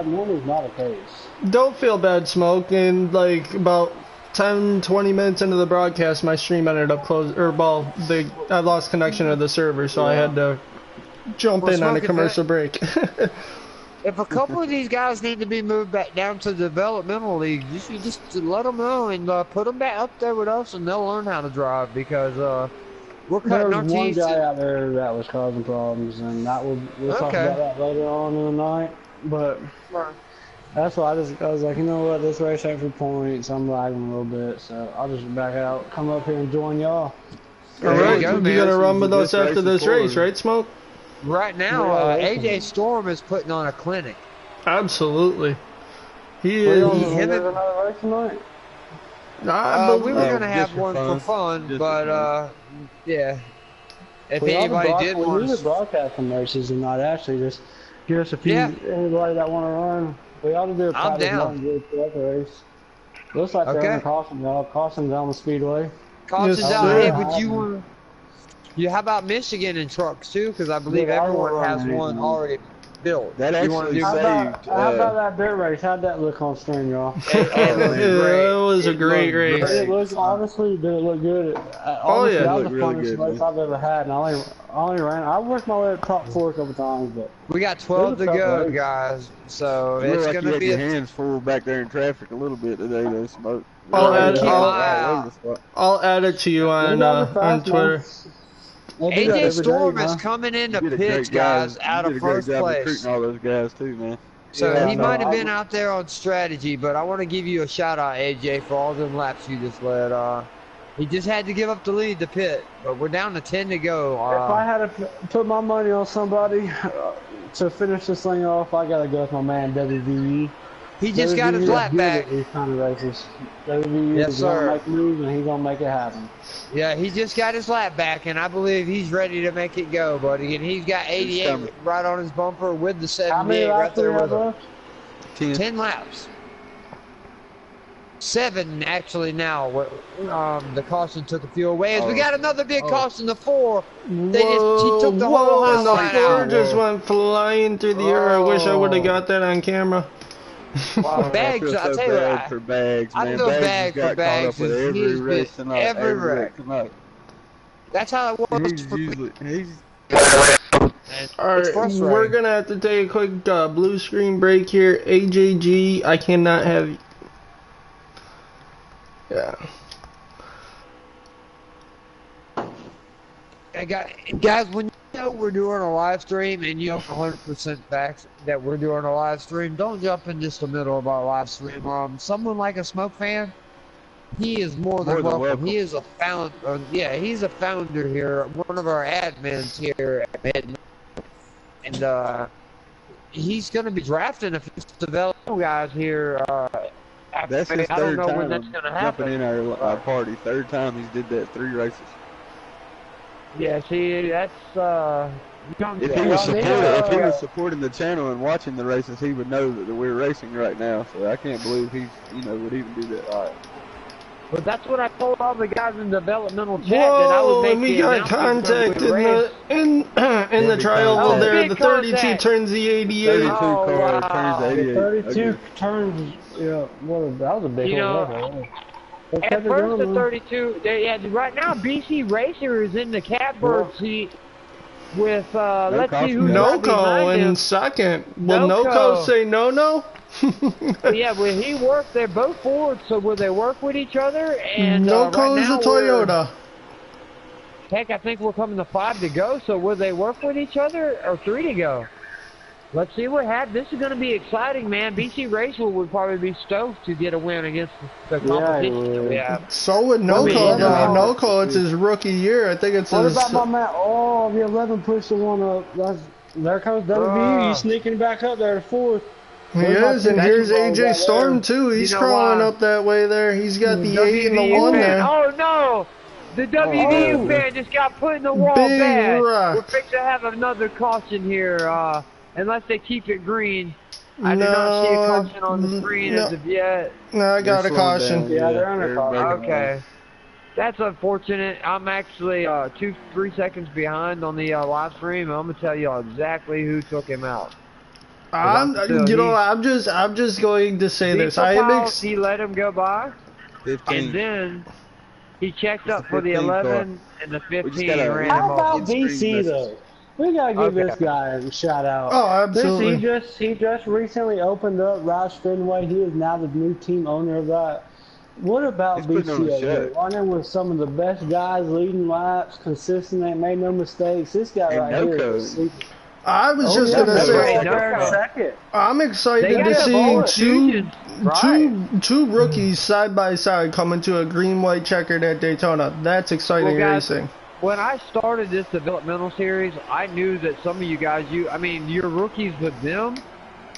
normally is not the case. Don't feel bad, Smoke. And like about 10-20 minutes into the broadcast, my stream ended up closed. I lost connection to the server, so I had to jump in on a commercial break. If a couple of these guys need to be moved back down to the developmental league, you just let them know and put them back up there with us, and they'll learn how to drive because we're cutting our teeth. There was one guy out there that was causing problems, and we'll talk about that later on in the night. But that's why I was like, you know what, this race ain't for points. I'm lagging a little bit, so I'll just back out, come up here and join y'all. All right, you're gonna run with us after this race, right, Smoke? Right now, AJ Storm is putting on a clinic. Absolutely. He is. Another race tonight? We were gonna have one for fun, but yeah. If anybody did want to, we need to broadcast some races and not actually just give us a few. Anybody that want to run, we ought to do a practice race. Looks like they're in Carson's on the Speedway. Carson's out. Hey, would you want to? Yeah, how about Michigan in trucks too? Because I believe everyone has one already. built. That You wanna actually do How saved. about that dirt race? How'd that look on stream, y'all? It looked man. great. It was a It great looked race. great. It looks honestly, did it look good? Oh, Honestly, yeah. that was It the looked really funnest good, race man. I've ever had, and I only ran. I worked my way up top 4 a couple times, but We got it 12 was to a tough go, race. guys. So You look it's like you gonna had be your a. hands full back there in traffic a little bit today, though, Smoke. I'll I'm add- gonna keep I'll- my eye all over out. the spot. I'll add it to you You guys are on fast, man. Twitter. They do that AJ every day, Storm is man. coming in You to did a pitch, great guys, job. out You of did a great first job place. recruiting all those guys too, man. So Yeah, he no, might have I- been out there on strategy, but I want to give you a shout out, AJ, for all them laps you just led. He just had to give up the lead to pit, but we're down to 10 to go. If I had to put my money on somebody to finish this thing off, I gotta go with my man WVE. He just got his WVE is lap good back. at these kind of races. WVE Yes, is sir. gonna make moves, and he's gonna make it happen. Yeah, he just got his lap back, and I believe he's ready to make it go, buddy. And he's got 88 coming. right on his bumper with the How many 78 right laps do there we have with him. left? 10 laps. 7 actually now. The caution took a few away. As we got another big caution, the 4. He took the whole and the line floor out. just went flying through the air. I wish I would have got that on camera. Wow, Bags, I I feel tell so you bad what, for Bags, I man. feel Bags bad has for got caught Bags, up with he's every been race tonight. every wreck. tonight. That's how it was. He's usually Alright, frustrating. we're gonna have to take a quick blue screen break here. AJG, I cannot have. Yeah. Guys, when you know we're doing a live stream and you know 100% facts that we're doing a live stream, don't jump in just the middle of our live stream. Someone like a Smoke fan, he is more than welcome. He is a he's a founder here, one of our admins here at MBN. And he's going to be drafting a few development guys here. that's his I don't third know time when that's going to jumping happen. in our party. Third time he's did that 3 races. Yeah, see, that's If he was supporting the channel and watching the races, he would know that we're racing right now. So I can't believe he would even do that. All right. But that's what I told all the guys in the developmental chat, that I Whoa, would make and we the got announcement contact when we race. in the trial big there. The 32 contact. turns the 88. 32 Oh, car wow. turns to 88. 32 Okay. turns. Yeah, that was a big You know, one. At first, the 32, right now, BC Racer is in the catbird seat with, let's see who's right Noco behind in him. second. Will Noco. Noco say no? Yeah, when he worked, they're both Fords, so will they work with each other? And Noco right is now a Toyota. Heck, I think we're coming to 5 to go, so will they work with each other or 3 to go? Let's see what happens. This is going to be exciting, man. BC Racer would probably be stoked to get a win against the competition that we have. So would Noco. Noco, it's his rookie year. I think it's What his. about my man? Oh, the 11 pushed the one up. There comes WVE. He's sneaking back up there to 4th. He is, and here's AJ Storm too. He's crawling why? up that way there. He's got the 8 and the WVU 1 fan. there. Oh no! The WVU fan just got put in the wall Big bad. rock. We're fixing to have another caution here, unless they keep it green. I do not see a caution on the screen as of yet. No, I got a caution. Yeah, they're under caution. Okay. That's unfortunate. I'm actually 2-3 seconds behind on the live stream. I'm gonna tell you exactly who took him out. I'm just going to say this. He let him go by, 15. and then he checked up for the 15 car. 11 and the 15 gotta- and ran him How off. about BC though? We gotta give this guy a shout out. Oh, absolutely. He just recently opened up Roush Fenway. He is now the new team owner of that. What about He's putting on a BC? show. Running with some of the best guys, leading laps, consistent, ain't made no mistakes. This guy And right no here code. is super. I was just yeah, gonna that's say, right. No There in a code. second. I'm They excited got to a see ball fusion. Right. two rookies side by side coming to a green white checkered at Daytona. That's exciting Well, guys, racing. When I started this developmental series, I knew that some of you guys, you're rookies with them,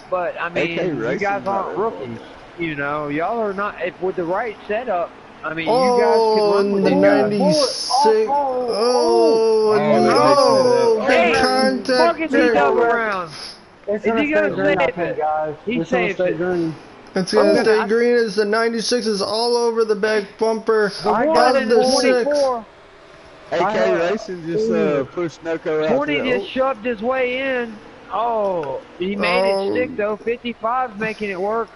but I mean, AK you Racing's guys not aren't that rookies. You know, y'all are not. If with the right setup, I mean, Oh, you guys can run with the these guys. 96. Oh, Oh, no. good Hey, contact fuck is he there. double around? It's Is gonna he stay gonna green, I save think, it? guys. He It's gonna saved stay it. green. It's gonna Oh, stay I- green as the 96 is all over the back bumper The of one in the 6. 24, AK Racing just pushed Noco out. 20 to the- just shoved his way in. Oh, he made it stick though. 55's making it work.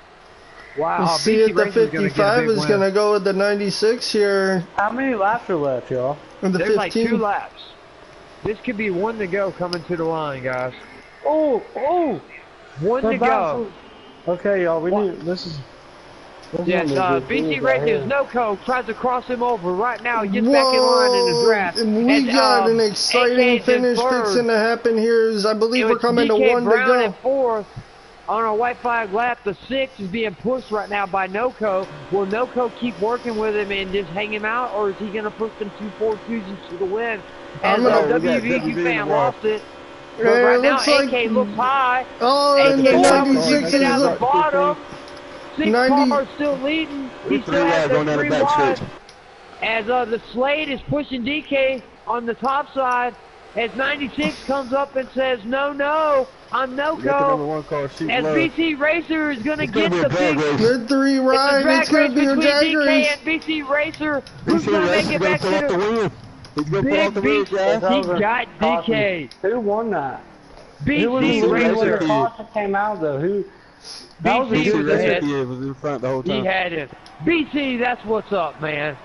Wow. You see BC it, the Racing's gonna get a 55 big is win. going to go with the 96 here How many laps are left, y'all? in the There's 15. like 2 laps. This could be 1 to go coming to the line, guys. Oh, 1 to go. Okay, y'all, we need, this is Yes, BC Racing's NoCo tries to cross him over right now. He gets back in line in the draft. We got an exciting AK's in finish third. fixing to happen here. I believe It we're was coming to DK 1 to Brown go. in 4th on a white flag lap. The 6 is being pushed right now by NoCo. Will NoCo keep working with him and just hang him out, or is he going to push them 2-4-2s to the win? As a WVQ fan lost it. But right now, AK looks high. Oh, and the AK 96 get out the is bottom. 6 90 cars still leading. He still has the 3 wide. As the Slade is pushing DK on the top side. As 96 comes up and says, no, I'm NoCo. As BC Racer is going to get the big good 3 ride. It's going to be a drag DK race. and BC Racer. Who's going to make it back to the big BC? He got DK. Who won that? BC Racer. Tasha came out though. Who? That was a BC good race. was in front the whole time. He had it. BC, that's what's up, man.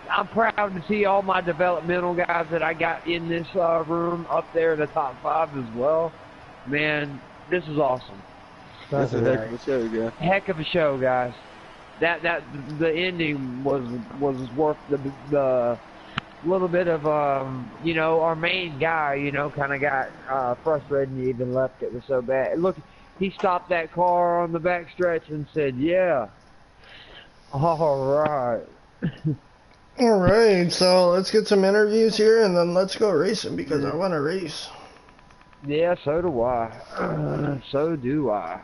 I'm proud to see all my developmental guys that I got in this room up there in the top 5 as well. Man, this is awesome. That's a heck of a show, guys. Heck of a show, guys. That the ending was worth the little bit of you know, our main guy, you know, kind of got frustrated and he even left. It was so bad. Look, he stopped that car on the back stretch and said, "Yeah, all right." All right, so let's get some interviews here and then let's go racing because I want to race. Yeah, so do I. So do I.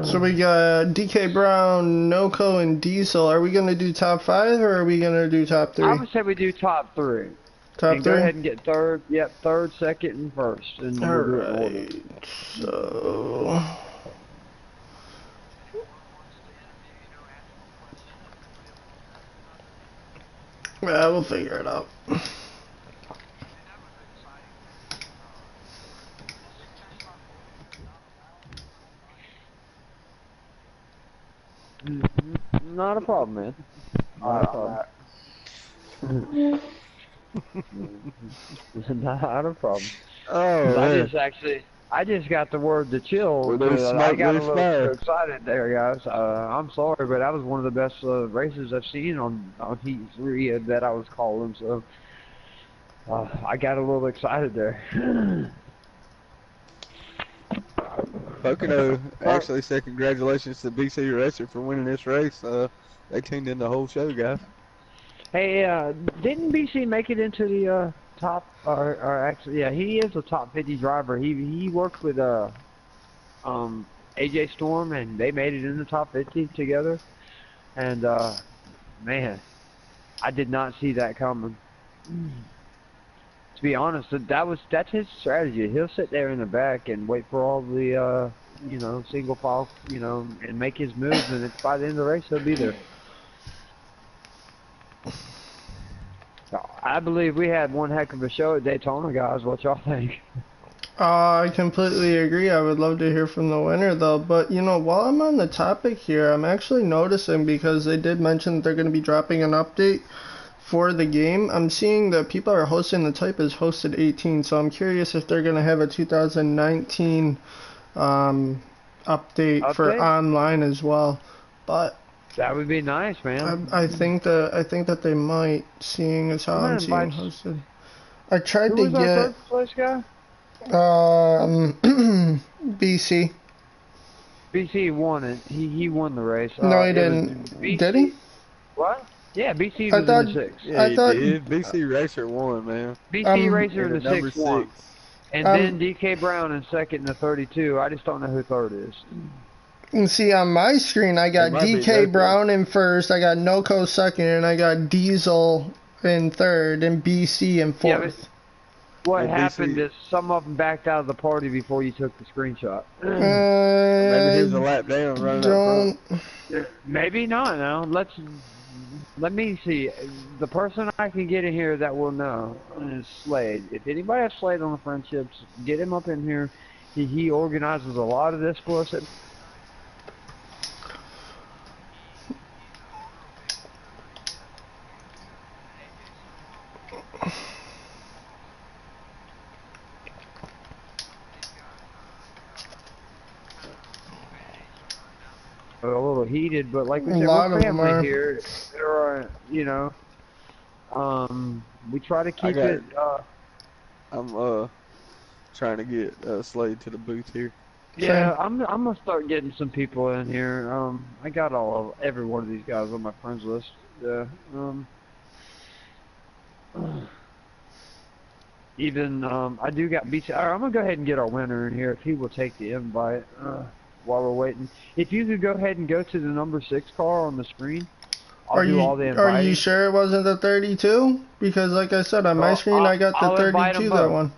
So we got DK Brown, NoCo, and Diesel. Are we going to do top 5 or are we going to do top 3? I would say we do top 3. Top 3? Go ahead and get third. Yep, third, second, and first. And All we'll do it in order. right, so... Yeah, we'll figure it out. Not a problem, man. Not a problem. Not a problem. Oh, I just got the word to chill. I got a little excited there, guys. I'm sorry, but that was one of the best races I've seen on Heat 3 that I was calling, so I got a little excited there. Pocono actually said congratulations to BC Racer for winning this race. They tuned in the whole show, guys. Hey, didn't BC make it into the top? Or actually, yeah, he is a top 50 driver. He worked with AJ Storm, and they made it in the top 50 together. And man, I did not see that coming. To be honest, that's his strategy. He'll sit there in the back and wait for all the you know, single file, you know, and make his moves, and it's by the end of the race he'll be there. I believe we had one heck of a show at Daytona, guys. What y'all think? I completely agree. I would love to hear from the winner, though. But, you know, while I'm on the topic here, I'm actually noticing, because they did mention that they're going to be dropping an update for the game. I'm seeing that people are hosting the type as hosted 18, so I'm curious if they're going to have a 2019 update for online as well. But that would be nice, man. I think that they might, seeing as how I'm seeing hosted. I tried to get our third place guy? BC. BC won it. He won the race. No, he didn't. Did he? What? Yeah, BC was in the 6. Yeah, he did. BC Racer won, man. BC Racer in the 6 won. And then DK Brown in second in the 32. I just don't know who third is. And see, on my screen, I got DK Brown in first, I got NoCo second, and I got Diesel in third, and BC in fourth. Yeah, what happened is some of them backed out of the party before you took the screenshot. Maybe he was a lap down running up front. Maybe not. Now let me see. The person I can get in here that will know is Slade. If anybody has Slade on the friendships, get him up in here. He organizes a lot of this for us. A little heated, but like we A said, lot we're of them family are. here. There are, you know, we try to keep it. I'm trying to get Slade to the booth here. Yeah, I'm gonna start getting some people in here. I got every one of these guys on my friends list. Yeah. Even I do got BC. All right, I'm gonna go ahead and get our winner in here if he will take the invite. While we're waiting, if you could go ahead and go to the number 6 car on the screen, I'll do all the inviting. Are you sure it wasn't the 32? Because like I said, on my screen I got the I'll invite 32 them that both. one.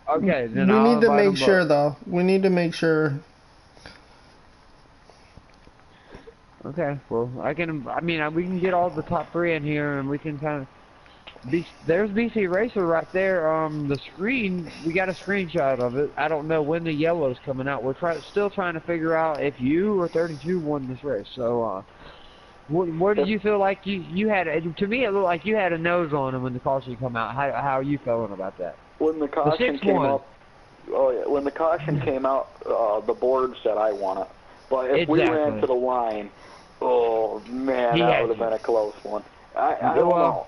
Okay, then We I'll need to invite make them sure both. though. We need to make sure. Okay, well we can get all the top 3 in here, and we can kind of. There's BC Racer right there. The screen, we got a screenshot of it. I don't know when the yellow's coming out. We're still trying to figure out if you or 32 won this race. So, what did you feel like you had? To me, it looked like you had a nose on him when the caution come out. How are you feeling about that? When the caution came up, when the caution came out, the board said I won it. But if we ran to the line, oh man, that would have been a close one. I don't know.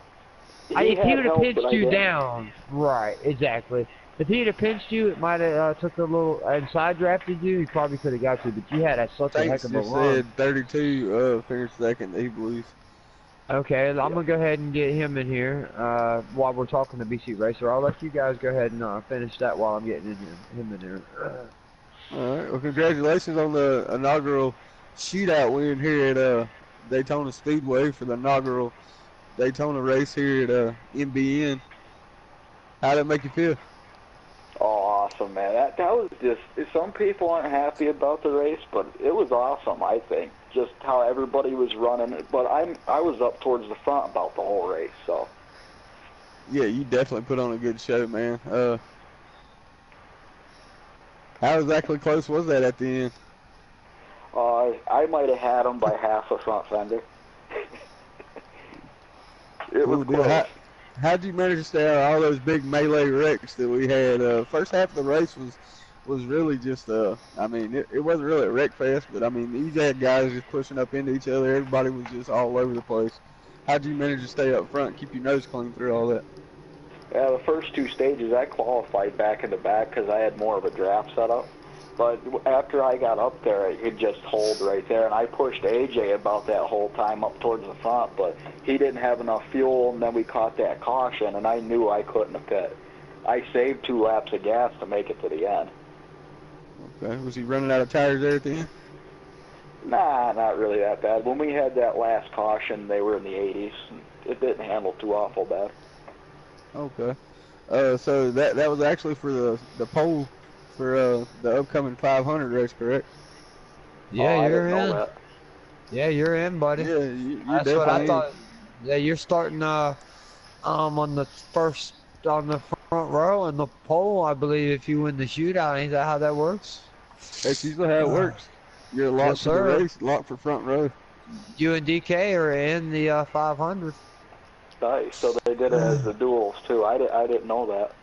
If he would have pinched you down, right, exactly. If he'd have pinched you, it might have took a little and side drafted you. He probably could have got you, but you had such a heck of a run. Said 32 finished second, he believes. Okay, I'm gonna go ahead and get him in here while we're talking to BC Racer. I'll let you guys go ahead and finish that while I'm getting him in there. All right. Well, congratulations on the inaugural shootout win here at Daytona Speedway for the inaugural Daytona race here at MBN. How did it make you feel? Oh, awesome, man. That was just, some people aren't happy about the race, but it was awesome, I think. Just how everybody was running. But I was up towards the front about the whole race, so. Yeah, you definitely put on a good show, man. How exactly close was that at the end? I might have had them by half a front fender. It was close. How'd you manage to stay out of all those big melee wrecks that we had? First half of the race was really just, it wasn't really a wreck fest, but, you had guys just pushing up into each other. Everybody was just all over the place. How'd you manage to stay up front, keep your nose clean through all that? Yeah, the first 2 stages I qualified back in the back because I had more of a draft setup. But after I got up there, it just hold right there, and I pushed AJ about that whole time up towards the front, but he didn't have enough fuel, and then we caught that caution, and I knew I couldn't have pit. I saved 2 laps of gas to make it to the end. Okay, was he running out of tires there at the end? Nah, not really that bad. When we had that last caution, they were in the 80s. It didn't handle too awful bad. Okay. So that was actually for the pole for the upcoming 500 race, correct? Yeah, you're in. That. Yeah, you're in, buddy. Yeah, you're That's definitely what I thought. Yeah, you're starting on the front row in the pole, I believe. If you win the shootout, ain't that how that works? That's usually how it works. You're locked for the race, locked for front row. You and DK are in the 500. Nice. So they did it as the duels too. I didn't know that.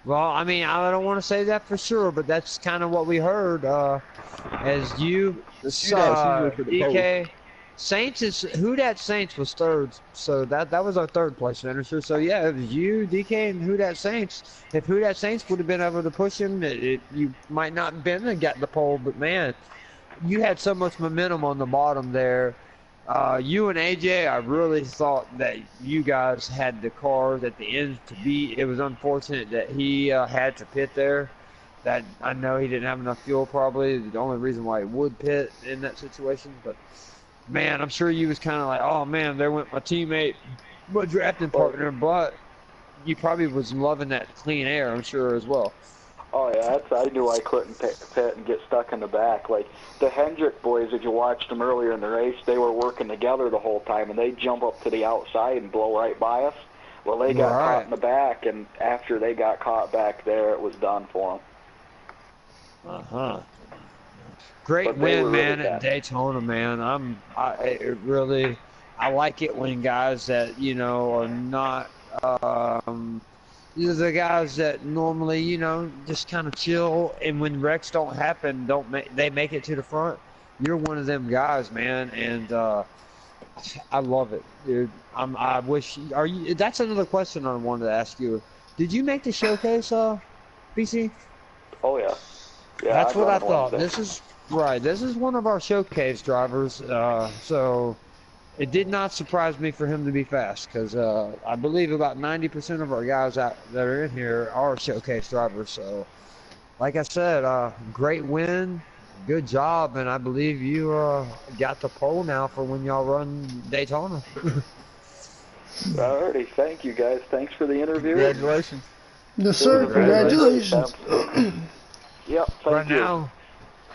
Well, I don't want to say that for sure, but that's kind of what we heard. As you, DK, Saints Who Dat Saints was third, so that was our third place finisher. So yeah, it was you, DK, and Who Dat Saints. If Who Dat Saints would have been able to push him, you might not have been and got the pole. But man, you had so much momentum on the bottom there. You and AJ, I really thought that you guys had the cars at the end to beat. It was unfortunate that he had to pit there. That I know he didn't have enough fuel, probably the only reason why he would pit in that situation. But man, I'm sure you was kind of like, oh man, there went my teammate, my drafting partner. But you probably was loving that clean air, I'm sure as well. Oh yeah, I knew I couldn't pit and get stuck in the back. Like the Hendrick boys, if you watched them earlier in the race, they were working together the whole time, and they jump up to the outside and blow right by us. Well, they got caught in the back, and after they got caught back there, it was done for them. Great But they were win, really man, at bad. Daytona, man. I like it when guys that are not the guys that normally just kind of chill, and when wrecks don't happen, they make it to the front. You're one of them guys, man, and I love it, dude. I wish. Are you? That's another question I wanted to ask you. Did you make the showcase, BC? Oh yeah, yeah. That's I've what run I it thought. Wednesday. This is right. This is one of our showcase drivers. So it did not surprise me for him to be fast, because I believe about 90% of our guys out that are in here are showcase drivers. So, like I said, great win, good job, and I believe you got the pole now for when y'all run Daytona. Alrighty, thank you guys. Thanks for the interview. Congratulations. Yes, sir. Congratulations. Congratulations. Yep, thank Right you. now,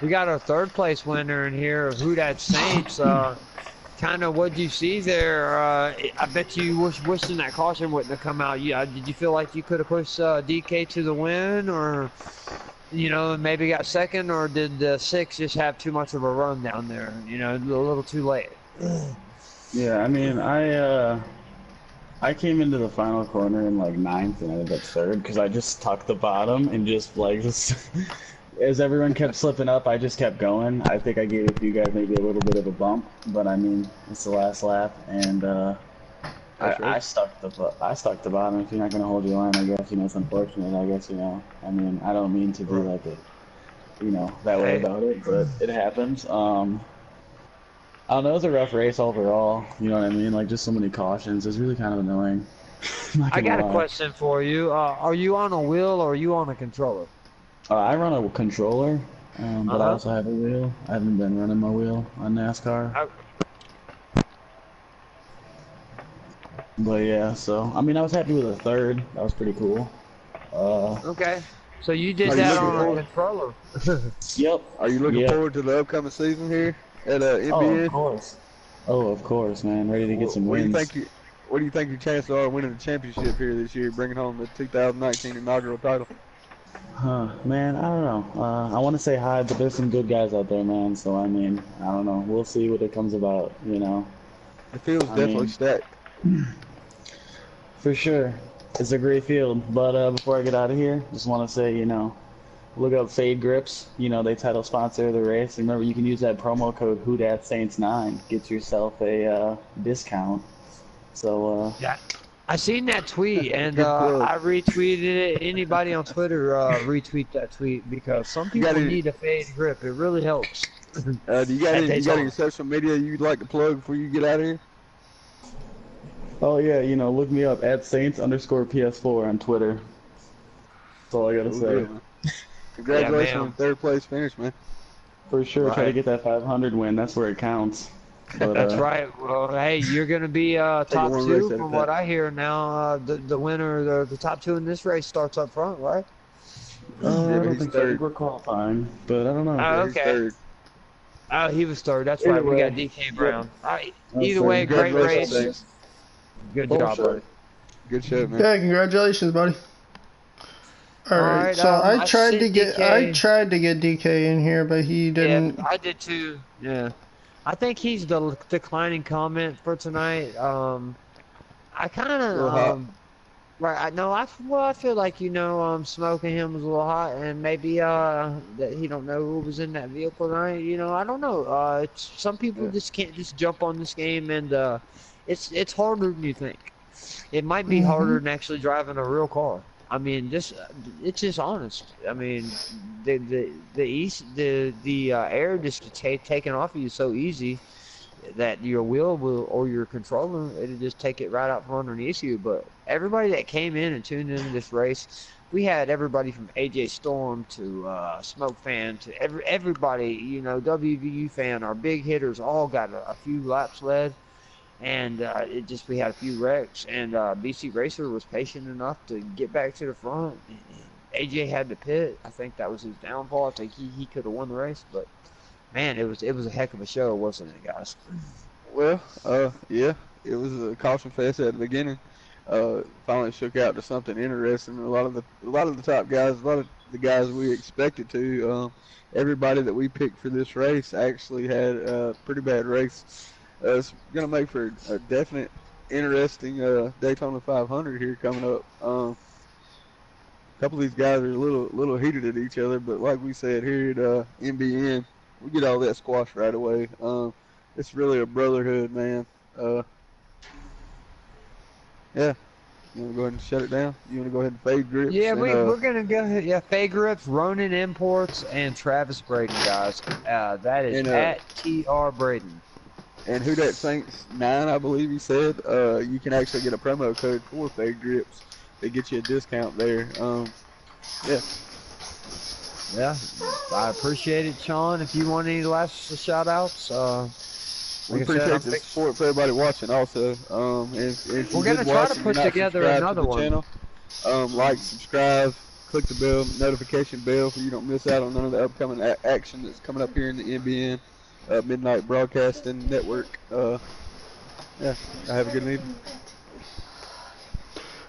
we got our third place winner in here, Who Dat Saints. Kind of what'd you see there? I bet you wishing that caution wouldn't have come out. Did you feel like you could have pushed DK to the win, or maybe got second, or did the 6 just have too much of a run down there? A little too late. Yeah, I mean, I came into the final corner in like 9th and I ended up 3rd because I just tucked the bottom and just as everyone kept slipping up, I just kept going. I think I gave a few guys maybe a little bit of a bump, but I mean, it's the last lap, and I stuck the bottom. If you're not gonna hold your line, I guess it's unfortunate. I guess I mean, I don't mean to be like that way about it, but it happens. I don't know, it was a rough race overall, you know what I mean? Like, just so many cautions. It's really kind of annoying. I got a question for you. Are you on a wheel or are you on a controller? I run a controller, but I also have a wheel. I haven't been running my wheel on NASCAR. But yeah, so, I mean, I was happy with a 3rd. That was pretty cool. Okay. So you did that on a controller. Yep. Are you looking forward to the upcoming season here at MBN? Oh, of course. Oh, of course, man. Ready to get some wins. What do you think your chances are of winning the championship here this year, bringing home the 2019 inaugural title? Man, I don't know. I want to say hi, but there's some good guys out there, man. So, I mean, I don't know. We'll see what it comes about, The field's definitely stacked. For sure. It's a great field. But before I get out of here, just want to say, look up Fade Grips. They title sponsor the race. And remember, you can use that promo code WhoDatSaints9. Get yourself a discount. So, yeah. I seen that tweet, and I retweeted it. Anybody on Twitter retweet that tweet, because some people need a Fade Grip. It really helps. Do you got any social media you'd like to plug before you get out of here? Oh yeah, look me up at Saints_PS4 on Twitter. That's all I gotta say. Congratulations on the 3rd place finish, man. For sure, try to get that 500 win. That's where it counts. But, that's right. Well, hey, you're gonna be top 2 from what I hear now. The winner, the top 2 in this race starts up front, right? I don't think so. We're qualifying, but I don't know. Oh, okay. Oh, he was 3rd. That's right. We got DK Brown. All right. Either way, great race. Good job, buddy. Good show, man. Yeah, congratulations, buddy. All right, so I tried to get DK in here, but he didn't. Yeah, I did too. Yeah, I think he's the declining comment for tonight. I kind of right. I feel like smoking him was a little hot, and maybe that he don't know who was in that vehicle tonight. I don't know. Some people just can't just jump on this game, and it's harder than you think. It might be harder than actually driving a real car. I mean, it's just honest. I mean, the air just gets taken off of you so easy that your wheel will, or your controller, it'll just take it right out from underneath you. But everybody that came in and tuned into this race, we had everybody from AJ Storm to Smoke Fan to everybody, WVU fan, our big hitters all got a few laps led. And we had a few wrecks, and BC Racer was patient enough to get back to the front. AJ had to pit. I think that was his downfall. I think he could have won the race, but man, it was a heck of a show, wasn't it, guys? Well, yeah, it was a caution fest at the beginning. Finally shook out to something interesting. A lot of the top guys, a lot of the guys we expected to. Everybody that we picked for this race actually had a pretty bad race. It's going to make for a definite interesting Daytona 500 here coming up. A couple of these guys are a little heated at each other, but like we said here at MBN, we get all that squashed right away. It's really a brotherhood, man. Yeah. You want to go ahead and shut it down? You want to go ahead and fade grips? Yeah, and, we're going to go ahead. Yeah, Fade Grips, Ronin Imports, and Travis Braden, guys. That is at TR Braden. And Who Dat Saints 9, I believe he said, you can actually get a promo code for Fade Grips. They get you a discount there. Yeah. Yeah, I appreciate it, Sean. If you want any last shout-outs, we appreciate the support for everybody watching also. If we're going to try to put together another one. Channel, like, subscribe, click the bell, notification bell so you don't miss out on none of the upcoming action that's coming up here in the MBN Midnight Broadcasting Network. Yeah, have a good evening.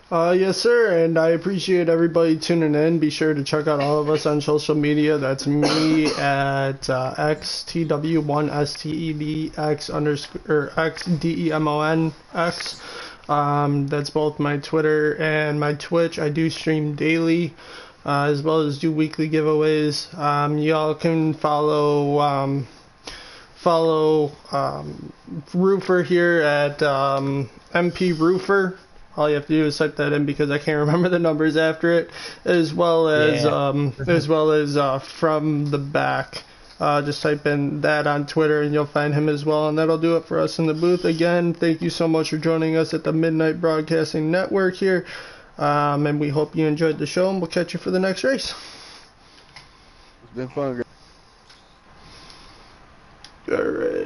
Yes, sir, and I appreciate everybody tuning in. Be sure to check out all of us on social media. That's me at XTW1STEBX_XDEMONX. That's both my Twitter and my Twitch. I do stream daily, as well as do weekly giveaways. Y'all can follow Roofer here at MP Roofer. All you have to do is type that in because I can't remember the numbers after it, as well as From the Back. Just type in that on Twitter and you'll find him as well, and that'll do it for us in the booth. Again, thank you so much for joining us at the Midnight Broadcasting Network here, and we hope you enjoyed the show, and we'll catch you for the next race. It's been fun, guys. All right.